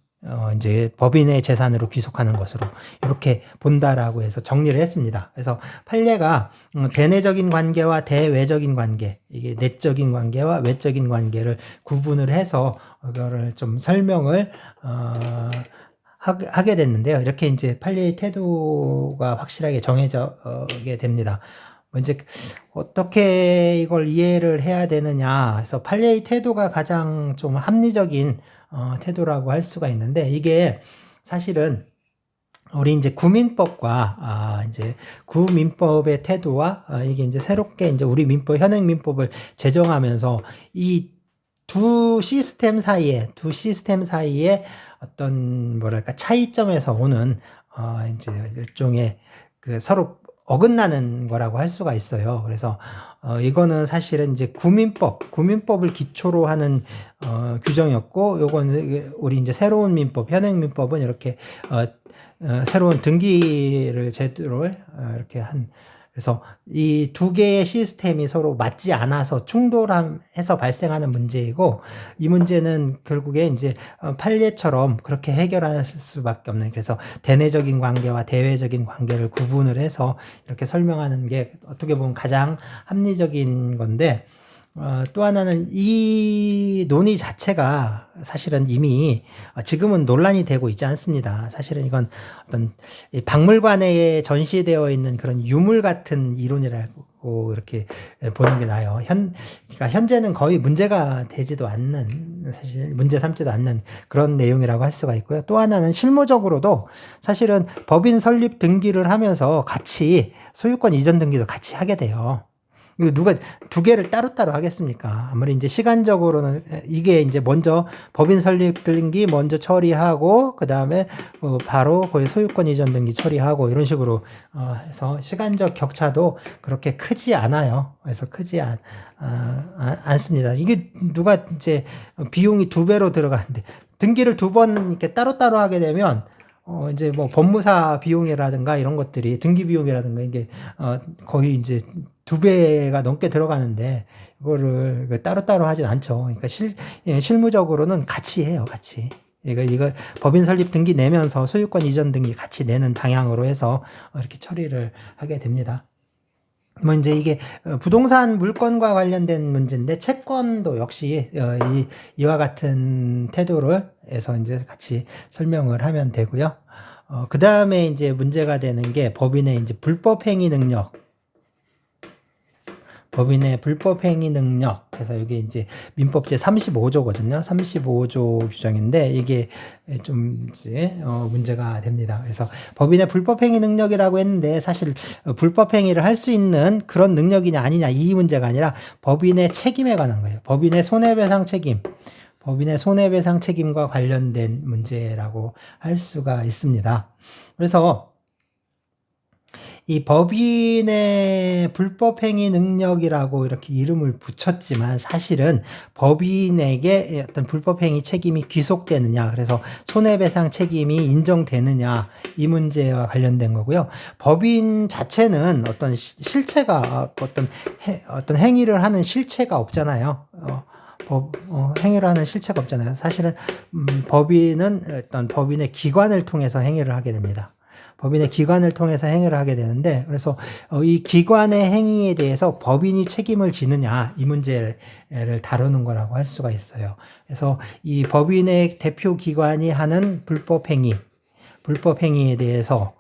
Speaker 1: 이제 법인의 재산으로 귀속하는 것으로 이렇게 본다라고 해서 정리를 했습니다. 그래서 판례가 대내적인 관계와 대외적인 관계, 이게 내적인 관계와 외적인 관계를 구분을 해서 그거를 좀 설명을 하게 됐는데요. 이렇게 이제 판례의 태도가 확실하게 정해지게 됩니다. 이제 어떻게 이걸 이해를 해야 되느냐 해서 판례의 태도가 가장 좀 합리적인 태도라고 할 수가 있는데, 이게 사실은 우리 이제 구민법과 이제 구민법의 태도와 이게 이제 새롭게 이제 우리 민법 현행 민법을 제정하면서 이 두 시스템 사이에 어떤 뭐랄까 차이점에서 오는 이제 일종의 그 서로 어긋나는 거라고 할 수가 있어요. 그래서 이거는 사실은 이제 구민법을 기초로 하는 규정이었고, 요거는 우리 이제 새로운 민법, 현행 민법은 이렇게 새로운 등기를 제도를 이렇게 그래서 이 두 개의 시스템이 서로 맞지 않아서 충돌해서 발생하는 문제이고, 이 문제는 결국에 이제 판례처럼 그렇게 해결할 수밖에 없는, 그래서 대내적인 관계와 대외적인 관계를 구분을 해서 이렇게 설명하는 게 어떻게 보면 가장 합리적인 건데, 또 하나는 이 논의 자체가 사실은 이미 지금은 논란이 되고 있지 않습니다. 사실은 이건 어떤 박물관에 전시되어 있는 그런 유물 같은 이론이라고 이렇게 보는 게 나아요. 그러니까 현재는 거의 문제가 되지도 않는, 사실 문제 삼지도 않는 그런 내용이라고 할 수가 있고요. 또 하나는 실무적으로도 사실은 법인 설립 등기를 하면서 같이 소유권 이전 등기도 같이 하게 돼요. 누가 두 개를 따로따로 하겠습니까? 아무리 이제 시간적으로는 이게 이제 먼저 법인 설립 등기 먼저 처리하고, 그 다음에 바로 거의 소유권 이전 등기 처리하고, 이런 식으로 해서 시간적 격차도 그렇게 크지 않아요. 그래서 크지 않습니다. 이게 누가 이제 비용이 2배로 들어가는데 등기를 2번 이렇게 따로따로 하게 되면 이제 뭐 법무사 비용이라든가 이런 것들이, 등기 비용이라든가 이게 거의 이제 2배가 넘게 들어가는데, 이거를 따로따로 하진 않죠. 그러니까 실무적으로는 같이 해요, 같이. 이거 법인 설립 등기 내면서 소유권 이전 등기 같이 내는 방향으로 해서 이렇게 처리를 하게 됩니다. 뭐 이제 이게 부동산 물건과 관련된 문제인데, 채권도 역시 이와 같은 태도를 해서 이제 같이 설명을 하면 되고요. 그 다음에 이제 문제가 되는 게 법인의 이제 불법행위 능력. 법인의 불법행위 능력. 그래서 이게 이제 민법 제 35조거든요. 35조 규정인데, 이게 좀 이제 문제가 됩니다. 그래서 법인의 불법행위 능력이라고 했는데, 사실 불법행위를 할 수 있는 그런 능력이냐 아니냐, 이 문제가 아니라 법인의 책임에 관한 거예요. 법인의 손해배상 책임과 관련된 문제라고 할 수가 있습니다. 그래서 이 법인의 불법행위 능력이라고 이렇게 이름을 붙였지만, 사실은 법인에게 어떤 불법행위 책임이 귀속되느냐, 그래서 손해배상 책임이 인정되느냐, 이 문제와 관련된 거고요. 법인 자체는 어떤 실체가, 어떤 행위를 하는 실체가 없잖아요. 행위를 하는 실체가 없잖아요. 사실은 법인은 어떤 법인의 기관을 통해서 행위를 하게 됩니다. 법인의 기관을 통해서 행위를 하게 되는데, 그래서 이 기관의 행위에 대해서 법인이 책임을 지느냐, 이 문제를 다루는 거라고 할 수가 있어요. 그래서 이 법인의 대표 기관이 하는 불법행위에 대해서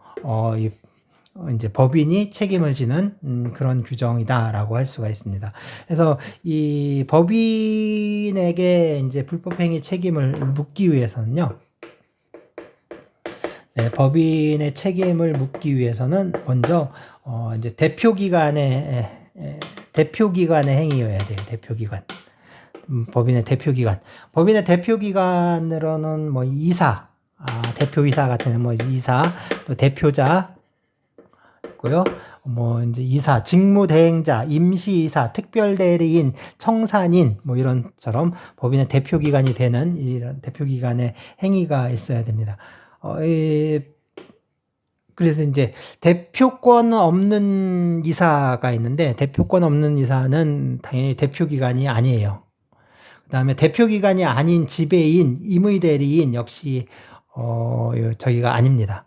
Speaker 1: 이제 법인이 책임을 지는 그런 규정이다라고 할 수가 있습니다. 그래서 이 법인에게 이제 불법행위 책임을 묻기 위해서는요, 네, 법인의 책임을 묻기 위해서는 먼저 이제 대표기관의 행위여야 돼요. 대표기관. 법인의 대표기관으로는 뭐 이사, 대표이사 같은 뭐 이사, 또 대표자 있고요. 뭐 이제 이사, 직무대행자, 임시이사, 특별대리인, 청산인, 뭐 이런처럼 법인의 대표기관이 되는 이런 대표기관의 행위가 있어야 됩니다. 그래서 이제 대표권 없는 이사가 있는데, 대표권 없는 이사는 당연히 대표기관이 아니에요. 그 다음에 대표기관이 아닌 지배인, 임의대리인 역시 저기가 아닙니다.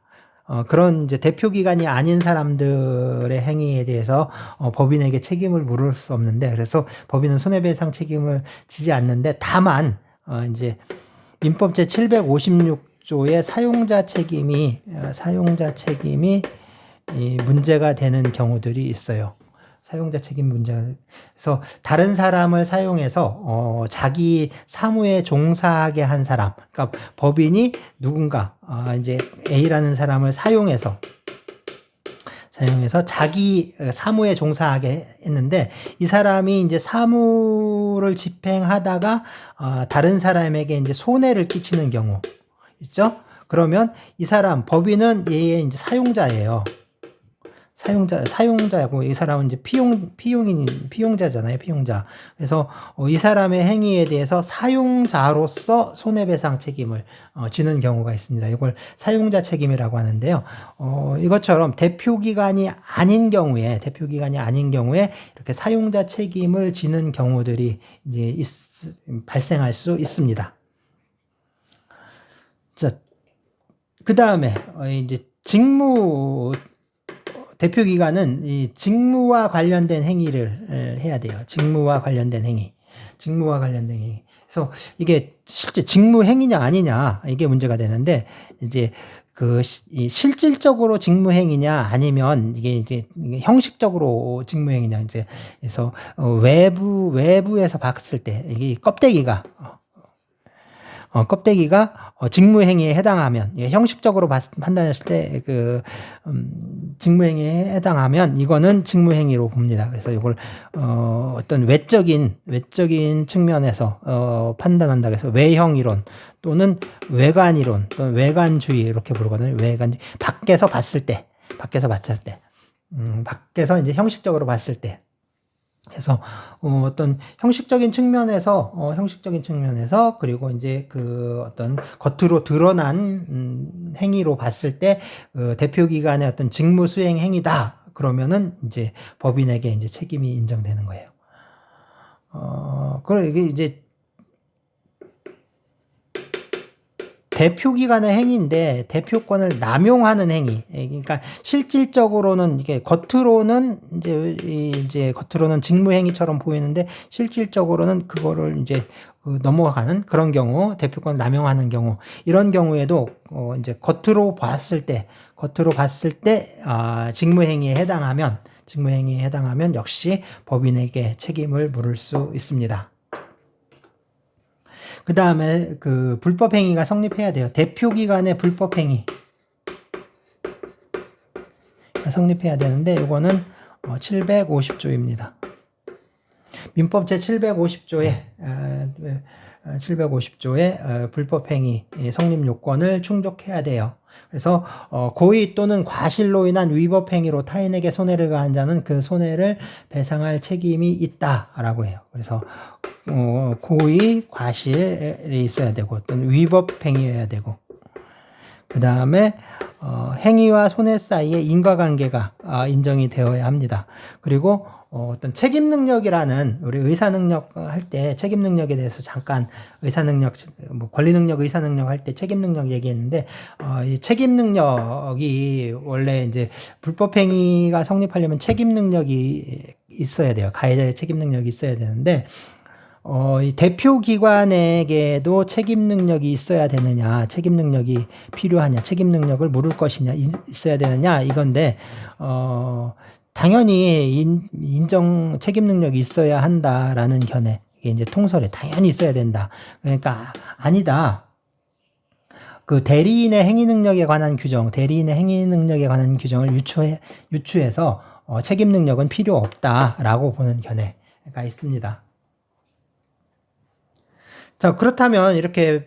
Speaker 1: 그런 이제 대표 기관이 아닌 사람들의 행위에 대해서 법인에게 책임을 물을 수 없는데, 그래서 법인은 손해배상 책임을 지지 않는데, 다만 이제 민법 제 756조의 사용자 책임이 이 문제가 되는 경우들이 있어요. 사용자 책임 문제가. 그래서 다른 사람을 사용해서 자기 사무에 종사하게 한 사람, 그러니까 법인이 누군가 이제 A라는 사람을 사용해서 자기 사무에 종사하게 했는데, 이 사람이 이제 사무를 집행하다가 다른 사람에게 이제 손해를 끼치는 경우 있죠? 그러면 이 사람 법인은 얘의 이제 사용자예요. 사용자고, 이 사람은 이제 피용자잖아요, 피용자. 그래서 이 사람의 행위에 대해서 사용자로서 손해배상 책임을 지는 경우가 있습니다. 이걸 사용자 책임이라고 하는데요. 이것처럼 대표기관이 아닌 경우에 이렇게 사용자 책임을 지는 경우들이 이제 발생할 수 있습니다. 자, 그 다음에 이제 대표기관은 이 직무와 관련된 행위를 해야 돼요. 직무와 관련된 행위. 그래서 이게 실제 직무 행위냐 아니냐, 이게 문제가 되는데, 이제 실질적으로 직무 행위냐 아니면 이게 형식적으로 직무 행위냐, 이제 그래서 외부에서 봤을 때 이게 껍데기가 직무행위에 해당하면, 형식적으로 판단했을 때 직무행위에 해당하면 이거는 직무행위로 봅니다. 그래서 이걸 어떤 외적인 측면에서 판단한다. 그래서 외형이론 또는 외관이론 또는 외관주의 이렇게 부르거든요. 외관주의. 밖에서 이제 형식적으로 봤을 때. 그래서 어떤 형식적인 측면에서 그리고 이제 어떤 겉으로 드러난 행위로 봤을 때 대표기관의 어떤 직무 수행 행위다, 그러면은 이제 법인에게 이제 책임이 인정되는 거예요. 그럼 이게 이제 대표기관의 행위인데 대표권을 남용하는 행위. 그러니까 실질적으로는 이게 겉으로는 직무행위처럼 보이는데 실질적으로는 그거를 이제 넘어가는 그런 경우, 대표권을 남용하는 경우, 이런 경우에도 이제 겉으로 봤을 때 직무행위에 해당하면 역시 법인에게 책임을 물을 수 있습니다. 그 다음에 불법행위가 성립해야 돼요. 대표기관의 불법행위 성립해야 되는데, 이거는 750조입니다. 민법 제 750조에 불법행위 성립 요건을 충족해야 돼요. 그래서 고의 또는 과실로 인한 위법행위로 타인에게 손해를 가한 자는 그 손해를 배상할 책임이 있다라고 해요. 그래서 고의, 과실이 있어야 되고 또는 위법행위여야 되고, 그 다음에 행위와 손해 사이의 인과관계가 인정이 되어야 합니다. 그리고 어떤 책임 능력이라는, 우리 의사 능력 할 때 책임 능력에 대해서 잠깐, 의사 능력, 권리 능력, 의사 능력 할 때 책임 능력 얘기했는데, 이 책임 능력이 원래 이제 불법행위가 성립하려면 책임 능력이 있어야 돼요. 가해자의 책임 능력이 있어야 되는데, 이 대표기관에게도 책임 능력이 있어야 되느냐, 책임 능력이 필요하냐, 책임 능력을 물을 것이냐, 있어야 되느냐, 이건데, 당연히 책임 능력이 있어야 한다라는 견해. 이게 이제 통설에 당연히 있어야 된다. 그러니까 아니다. 대리인의 행위 능력에 관한 규정을 유추해서 책임 능력은 필요 없다라고 보는 견해가 있습니다. 자, 그렇다면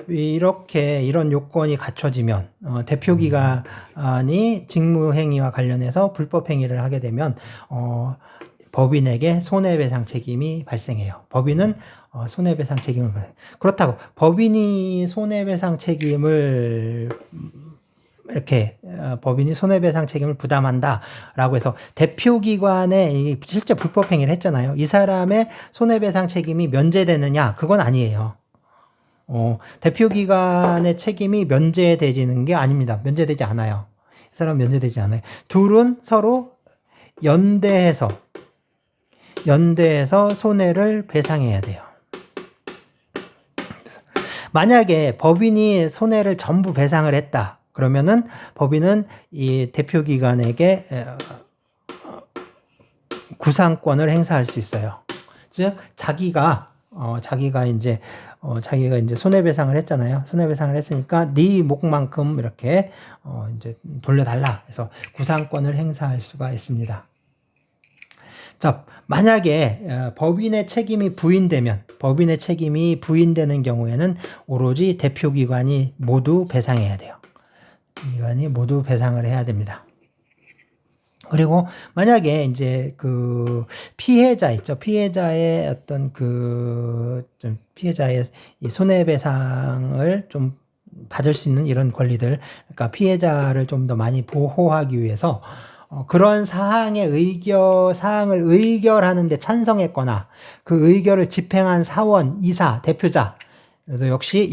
Speaker 1: 이런 요건이 갖춰지면 대표기관이 직무행위와 관련해서 불법행위를 하게 되면 법인에게 손해배상 책임이 발생해요. 법인은 손해배상 책임을 그렇다고 법인이 손해배상 책임을 부담한다라고 해서 대표기관에 실제 불법행위를 했잖아요. 이 사람의 손해배상 책임이 면제되느냐? 그건 아니에요. 대표기관의 책임이 면제되지는 게 아닙니다. 면제되지 않아요. 이 사람 면제되지 않아요. 둘은 서로 연대해서 손해를 배상해야 돼요. 만약에 법인이 손해를 전부 배상을 했다. 그러면은 법인은 이 대표기관에게 구상권을 행사할 수 있어요. 즉 자기가 이제 손해배상을 했잖아요. 손해배상을 했으니까 네 몫만큼 이렇게 이제 돌려달라. 그래서 구상권을 행사할 수가 있습니다. 자, 만약에 법인의 책임이 부인되는 경우에는 오로지 대표기관이 모두 배상해야 돼요. 기관이 모두 배상을 해야 됩니다. 그리고 만약에 이제 그 피해자 있죠. 피해자의 어떤 좀 피해자의 이 손해배상을 좀 받을 수 있는 이런 권리들, 그러니까 피해자를 좀 더 많이 보호하기 위해서 그런 사항을 의결하는데 찬성했거나 그 의결을 집행한 사원, 이사, 대표자, 그래서 역시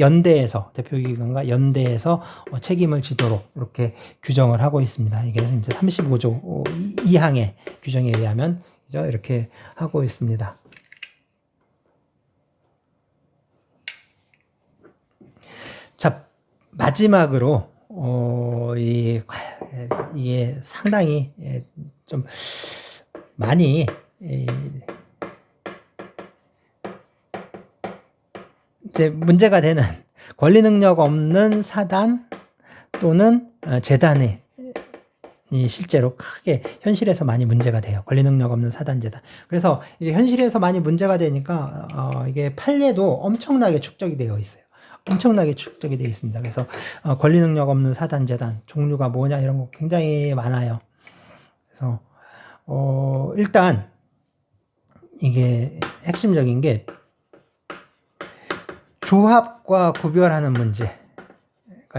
Speaker 1: 대표기관과 연대해서 책임을 지도록 이렇게 규정을 하고 있습니다. 이게 이제 35조 2항의 규정에 의하면 이렇게 하고 있습니다. 자, 마지막으로 이게 상당히 좀 많이 이제 문제가 되는 권리 능력 없는 사단 또는 재단이 실제로 크게 현실에서 많이 문제가 돼요. 권리 능력 없는 사단 재단. 그래서 이게 현실에서 많이 문제가 되니까 이게 판례도 엄청나게 축적이 되어 있어요. 엄청나게 축적이 되어 있습니다. 그래서 권리 능력 없는 사단 재단 종류가 뭐냐 이런 거 굉장히 많아요. 그래서 일단 이게 핵심적인 게 조합과 구별하는 문제가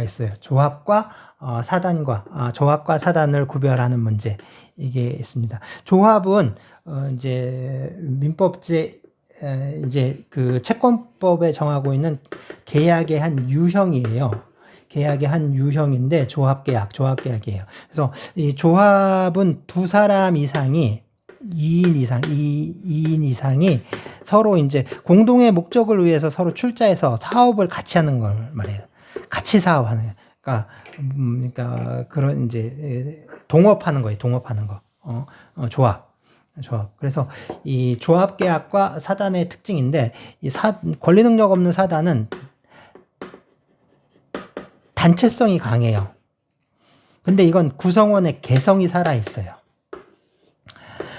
Speaker 1: 있어요. 조합과 사단을 구별하는 문제 이게 있습니다. 조합은 이제 민법제 이제 그 채권법에 정하고 있는 계약의 한 유형이에요. 계약의 한 유형인데 조합계약이에요. 그래서 이 조합은 두 사람 이상이 2인 이상이 서로 이제 공동의 목적을 위해서 서로 출자해서 사업을 같이 하는 걸 말해요. 같이 사업하는. 그러니까 그런 이제 동업하는 거예요. 동업하는 거. 조합. 그래서 이 조합 계약과 사단의 특징인데 이 권리 능력 없는 사단은 단체성이 강해요. 근데 이건 구성원의 개성이 살아 있어요.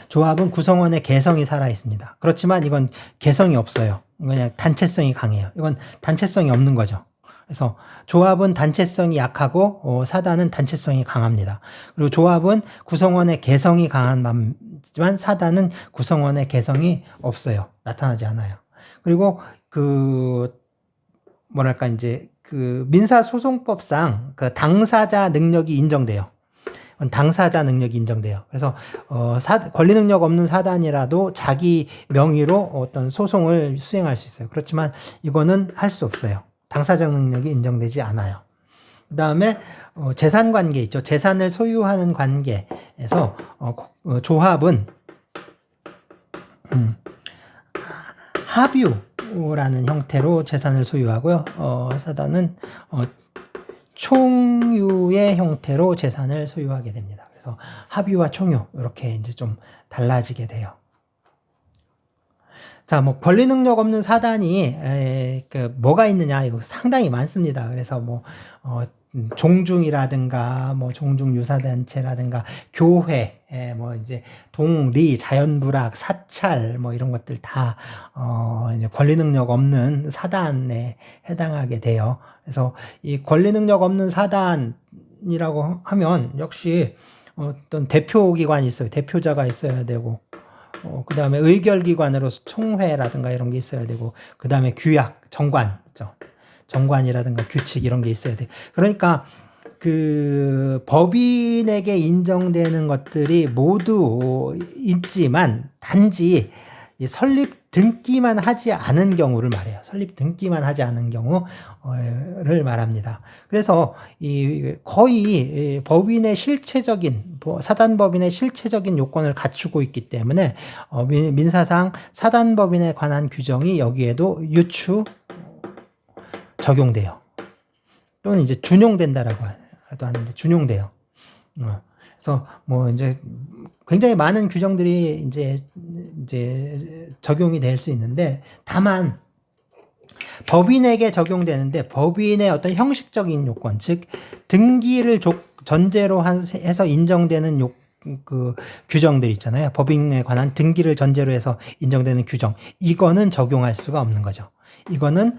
Speaker 1: 조합은 구성원의 개성이 살아 있습니다. 그렇지만 이건 개성이 없어요. 그냥 단체성이 강해요. 이건 단체성이 없는 거죠. 그래서 조합은 단체성이 약하고 사단은 단체성이 강합니다. 그리고 조합은 구성원의 개성이 강하지만 사단은 구성원의 개성이 없어요. 나타나지 않아요. 그리고 이제 민사소송법상 그 당사자 능력이 인정돼요. 당사자 능력이 인정돼요. 그래서 권리 능력 없는 사단이라도 자기 명의로 어떤 소송을 수행할 수 있어요. 그렇지만 이거는 할 수 없어요. 당사자 능력이 인정되지 않아요. 그 다음에 재산 관계 있죠. 재산을 소유하는 관계에서 조합은 합유라는 형태로 재산을 소유하고요. 사단은 총유의 형태로 재산을 소유하게 됩니다. 그래서 합유와 총유 이렇게 이제 좀 달라지게 돼요. 자, 권리 능력 없는 사단이 뭐가 있느냐 이거 상당히 많습니다. 그래서 종중이라든가 종중 유사단체라든가 교회 이제 동리 자연불악 사찰 이런 것들 다 이제 권리 능력 없는 사단에 해당하게 돼요. 그래서 이 권리 능력 없는 사단이라고 하면 역시 어떤 대표기관이 있어요. 대표자가 있어야 되고 그 다음에 의결기관으로서 총회라든가 이런 게 있어야 되고 그 다음에 규약 정관 있죠. 정관이라든가 규칙 이런 게 있어야 돼. 그러니까 그 법인에게 인정되는 것들이 모두 있지만 단지 이 설립 등기만 하지 않은 경우를 말해요. 설립 등기만 하지 않은 경우를 말합니다. 그래서 거의 법인의 실체적인 사단법인의 실체적인 요건을 갖추고 있기 때문에 민사상 사단법인에 관한 규정이 여기에도 유추 적용돼요. 또는 이제 준용된다라고 하는데 준용돼요. 그래서 뭐 이제 굉장히 많은 규정들이 이제 적용이 될 수 있는데, 다만 법인에게 적용되는데 법인의 어떤 형식적인 요건, 즉 등기를 전제로 해서 인정되는 그 규정들 있잖아요. 법인에 관한 등기를 전제로 해서 인정되는 규정, 이거는 적용할 수가 없는 거죠. 이거는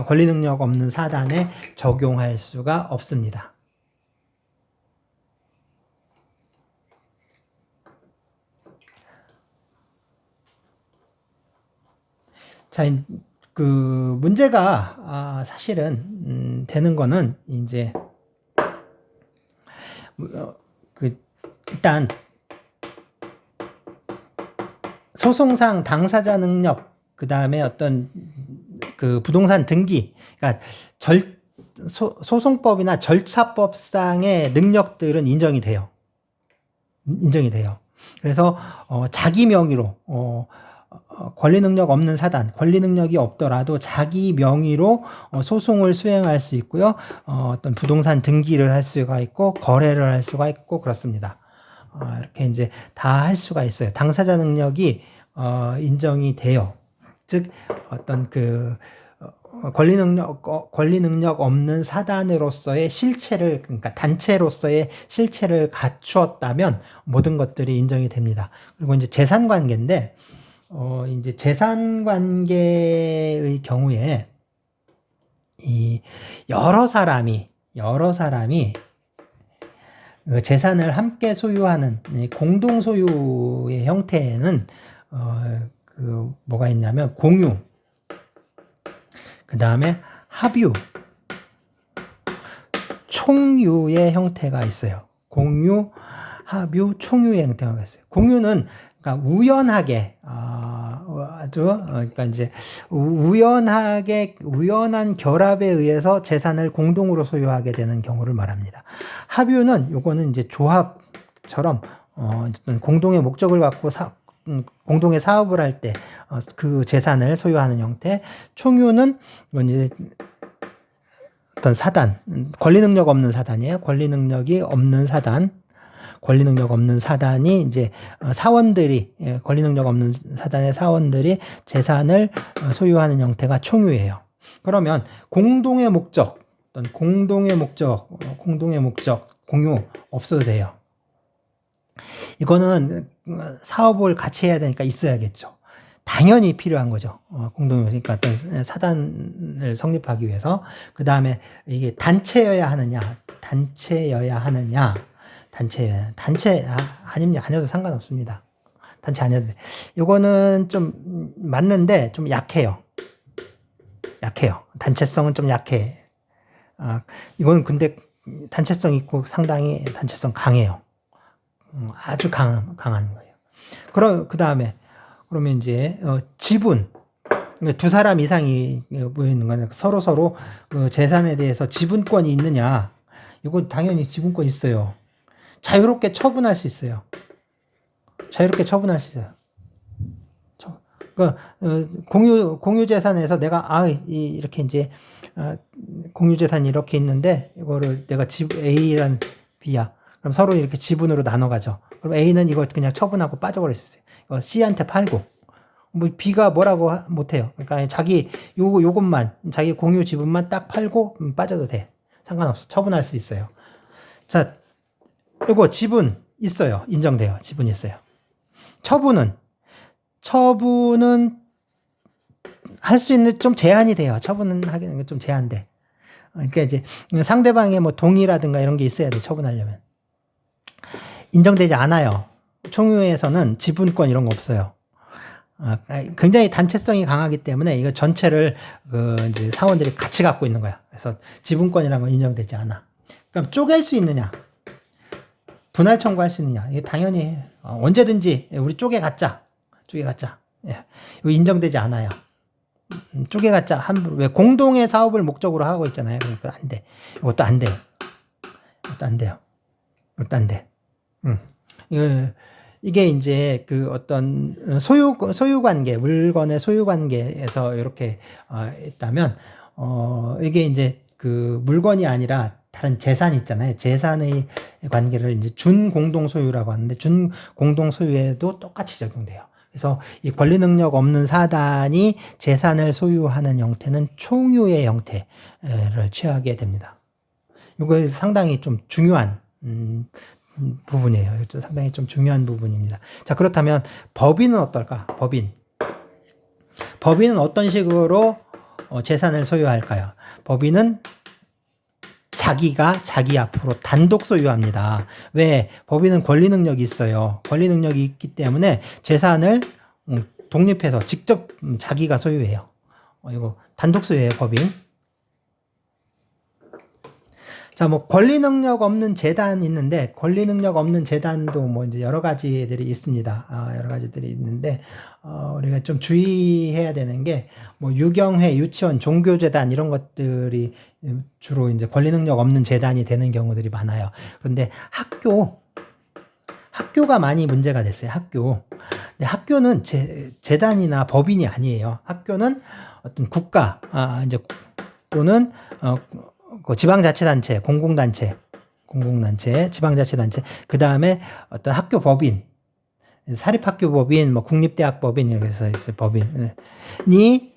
Speaker 1: 권리 능력 없는 사단에 적용할 수가 없습니다. 자, 그 문제가 사실은 되는 거는 이제 일단 소송상 당사자 능력, 그 다음에 어떤 그 부동산 등기, 그러니까 소송법이나 절차법상의 능력들은 인정이 돼요. 그래서 자기 명의로 권리 능력 없는 사단, 권리 능력이 없더라도 자기 명의로 소송을 수행할 수 있고요. 어떤 부동산 등기를 할 수가 있고 거래를 할 수가 있고 그렇습니다. 이렇게 이제 다 할 수가 있어요. 당사자 능력이 인정이 돼요. 즉 어떤 그 권리 능력 없는 사단으로서의 실체를, 그러니까 단체로서의 실체를 갖추었다면 모든 것들이 인정이 됩니다. 그리고 이제 재산 관계인데, 이제 재산 관계의 경우에 이 여러 사람이 재산을 함께 소유하는 공동 소유의 형태에는 그 뭐가 있냐면 공유, 그 다음에 합유, 총유의 형태가 있어요. 공유, 합유, 총유의 형태가 있어요. 공유는 그러니까 우연하게 그러니까 이제 우연한 결합에 의해서 재산을 공동으로 소유하게 되는 경우를 말합니다. 합유는 요거는 이제 조합처럼 어떤 공동의 목적을 갖고 공동의 사업을 할 때 그 재산을 소유하는 형태. 총유는 이제 어떤 사단, 권리 능력 없는 사단이에요. 권리 능력 없는 사단이 이제 사원들이, 권리 능력 없는 사단의 사원들이 재산을 소유하는 형태가 총유예요. 그러면 공동의 목적, 공유 없어도 돼요. 이거는 사업을 같이 해야 되니까 있어야겠죠. 당연히 필요한 거죠. 그러니까 어떤 사단을 성립하기 위해서. 그 다음에 이게 단체여야 하느냐, 단체 아니어도 상관없습니다. 단체 아니어도 돼. 이거는 좀 맞는데 좀 약해요. 단체성은 좀 약해. 이건 근데 단체성 있고 상당히 단체성 강해요. 아주 강한 거예요. 그러면 이제 지분, 두 사람 이상이 모이는 거는 서로 재산에 대해서 지분권이 있느냐? 이거 당연히 지분권 있어요. 자유롭게 처분할 수 있어요. 그러니까 공유 재산에서 내가 이렇게 이제 공유 재산이 이렇게 있는데 이거를 내가 A란 B야. 그럼 서로 이렇게 지분으로 나눠 가죠. 그럼 A는 이거 그냥 처분하고 빠져버릴 수 있어요. 이거 C한테 팔고. 뭐 B가 뭐라고 못 해요. 그러니까 요것만 자기 공유 지분만 딱 팔고 빠져도 돼. 상관없어. 처분할 수 있어요. 자, 요거 지분 있어요. 인정돼요. 지분 있어요. 처분은 할 수 있는 좀 제한이 돼요. 처분은 하기는 좀 제한돼. 그러니까 이제 상대방의 뭐 동의라든가 이런 게 있어야 돼. 처분하려면. 인정되지 않아요. 총유에서는 지분권 이런 거 없어요. 굉장히 단체성이 강하기 때문에 이거 전체를 이제 사원들이 같이 갖고 있는 거야. 그래서 지분권이라는 건 인정되지 않아. 그럼 쪼갤 수 있느냐? 분할 청구할 수 있느냐? 이게 당연히 언제든지 우리 쪼개 갖자. 예. 이거 인정되지 않아요. 쪼개갔자 함부로. 왜 공동의 사업을 목적으로 하고 있잖아요. 그러니까 안 돼. 이것도 안 돼요. 이것도 안 돼요. 이것도 안 돼. 이게 이제 그 어떤 소유 관계, 물건의 소유 관계에서 이렇게 있다면, 이게 이제 그 물건이 아니라 다른 재산 있잖아요. 재산의 관계를 이제 준 공동 소유라고 하는데, 준 공동 소유에도 똑같이 적용돼요. 그래서 이 권리 능력 없는 사단이 재산을 소유하는 형태는 총유의 형태를 취하게 됩니다. 이거 상당히 좀 중요한 부분이에요. 상당히 좀 중요한 부분입니다. 자, 그렇다면 법인은 어떨까? 법인은 어떤 식으로 재산을 소유할까요? 법인은 자기가 자기 앞으로 단독 소유합니다. 왜? 법인은 권리 능력이 있어요. 권리 능력이 있기 때문에 재산을 독립해서 직접 자기가 소유해요. 이거 단독 소유예요, 법인. 자, 뭐 권리 능력 없는 재단 있는데, 권리 능력 없는 재단도 뭐 이제 여러 가지들이 있습니다. 여러 가지들이 있는데, 우리가 좀 주의해야 되는 게, 뭐 유경회, 유치원, 종교재단 이런 것들이 주로 이제 권리 능력 없는 재단이 되는 경우들이 많아요. 그런데 학교가 많이 문제가 됐어요. 근데 학교는 재단이나 법인이 아니에요. 학교는 어떤 국가, 이제 또는 그 지방자치단체, 공공단체, 지방자치단체, 그 다음에 어떤 학교 법인, 사립학교 법인, 뭐 국립대학 법인, 이렇게 해서 있어요. 법인이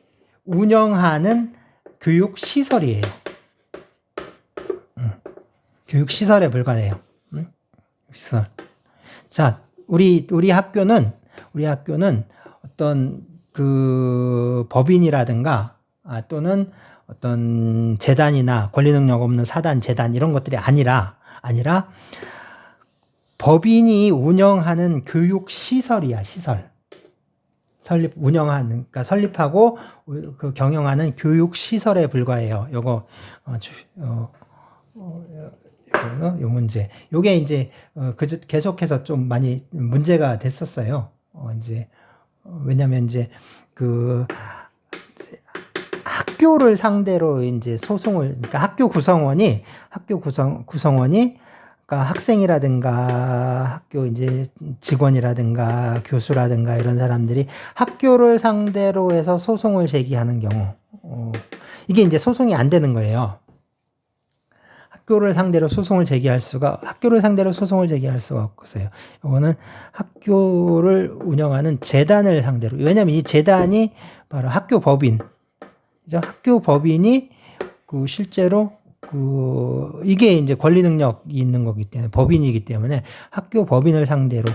Speaker 1: 운영하는 교육시설이에요. 교육시설에 불과해요. 시설. 자, 우리 학교는 어떤 그 법인이라든가 또는 어떤 재단이나 권리 능력 없는 사단, 재단 이런 것들이 아니라 법인이 운영하는 교육 시설이야, 시설. 그러니까 설립하고 그 경영하는 교육 시설에 불과해요. 요거 요 문제. 요게 이제 계속해서 좀 많이 문제가 됐었어요. 왜냐면 이제 그 학교를 상대로 이제 그러니까 학교 구성원이 그러니까 학생이라든가 학교 이제 직원이라든가 교수라든가 이런 사람들이 학교를 상대로 해서 소송을 제기하는 경우, 이게 이제 소송이 안 되는 거예요. 학교를 상대로 소송을 제기할 수가 없어요. 이거는 학교를 운영하는 재단을 상대로. 왜냐면 이 재단이 바로 학교 법인이 실제로 이게 이제 권리 능력이 있는 거기 때문에, 법인이기 때문에 학교 법인을 상대로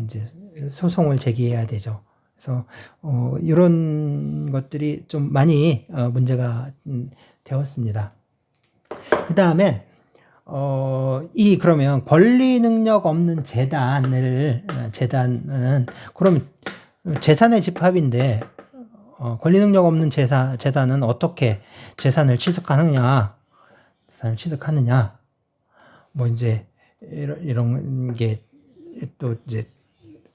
Speaker 1: 이제 소송을 제기해야 되죠. 그래서 이런 것들이 좀 많이 문제가 되었습니다. 그 다음에 그러면 권리 능력 없는 재단은 그러면 재산의 집합인데, 권리 능력 없는 재단은 어떻게 재산을 취득하느냐, 뭐 이제 이런 게 또 이제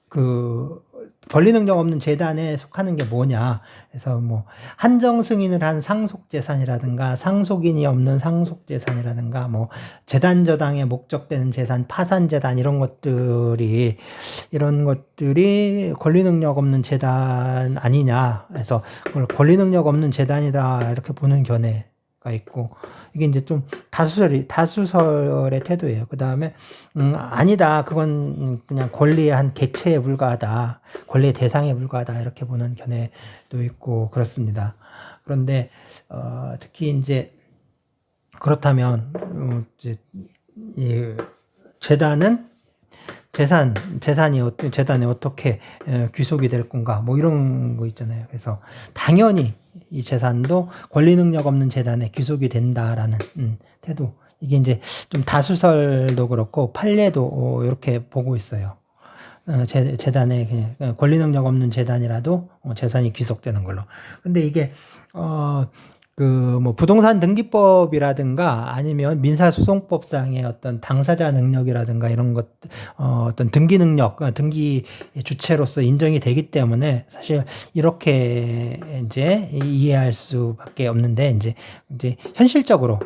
Speaker 1: 그 권리 능력 없는 재단에 속하는 게 뭐냐. 그래서 뭐 한정 승인을 한 상속 재산이라든가 상속인이 없는 상속 재산이라든가 뭐 재단 저당에 목적되는 재산, 파산 재단 이런 것들이 권리 능력 없는 재단 아니냐. 해서 그걸 권리 능력 없는 재단이다 이렇게 보는 견해가 있고, 이게 이제 좀 다수설의 태도예요. 그 다음에 아니다, 그건 그냥 권리의 한 객체에 불과하다, 권리의 대상에 불과하다 이렇게 보는 견해도 있고 그렇습니다. 그런데 특히 이제 그렇다면 이제 이 재단에 어떻게 귀속이 될 건가, 뭐 이런 거 있잖아요. 그래서 당연히 이 재산도 권리 능력 없는 재단에 귀속이 된다라는 태도. 이게 이제 좀 다수설도 그렇고 판례도 이렇게 보고 있어요. 재단에 그냥 권리 능력 없는 재단이라도 재산이 귀속되는 걸로. 근데 이게 뭐 부동산 등기법이라든가 아니면 민사소송법상의 어떤 당사자 능력이라든가 이런 것, 어떤 등기 능력, 등기 주체로서 인정이 되기 때문에 사실 이렇게 이제 이해할 수밖에 없는데, 이제 현실적으로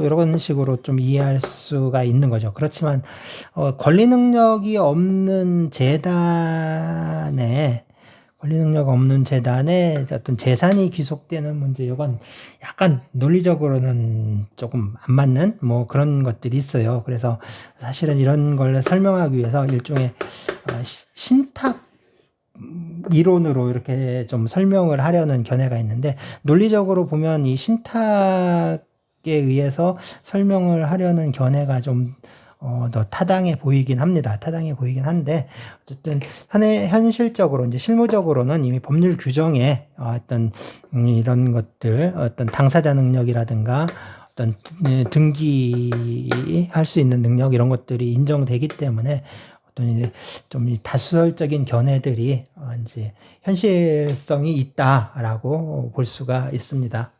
Speaker 1: 이런 식으로 좀 이해할 수가 있는 거죠. 그렇지만, 권리 능력이 없는 재단에 어떤 재산이 귀속되는 문제, 이건 약간 논리적으로는 조금 안 맞는 뭐 그런 것들이 있어요. 그래서 사실은 이런 걸 설명하기 위해서 일종의 신탁 이론으로 이렇게 좀 설명을 하려는 견해가 있는데, 논리적으로 보면 이 신탁에 의해서 설명을 하려는 견해가 좀 더 타당해 보이긴 합니다. 타당해 보이긴 한데, 어쨌든 현실적으로 이제 실무적으로는 이미 법률 규정에 어떤 이런 것들, 어떤 당사자 능력이라든가 어떤 등기할 수 있는 능력, 이런 것들이 인정되기 때문에 어떤 이제 좀 다수설적인 견해들이 이제 현실성이 있다라고 볼 수가 있습니다.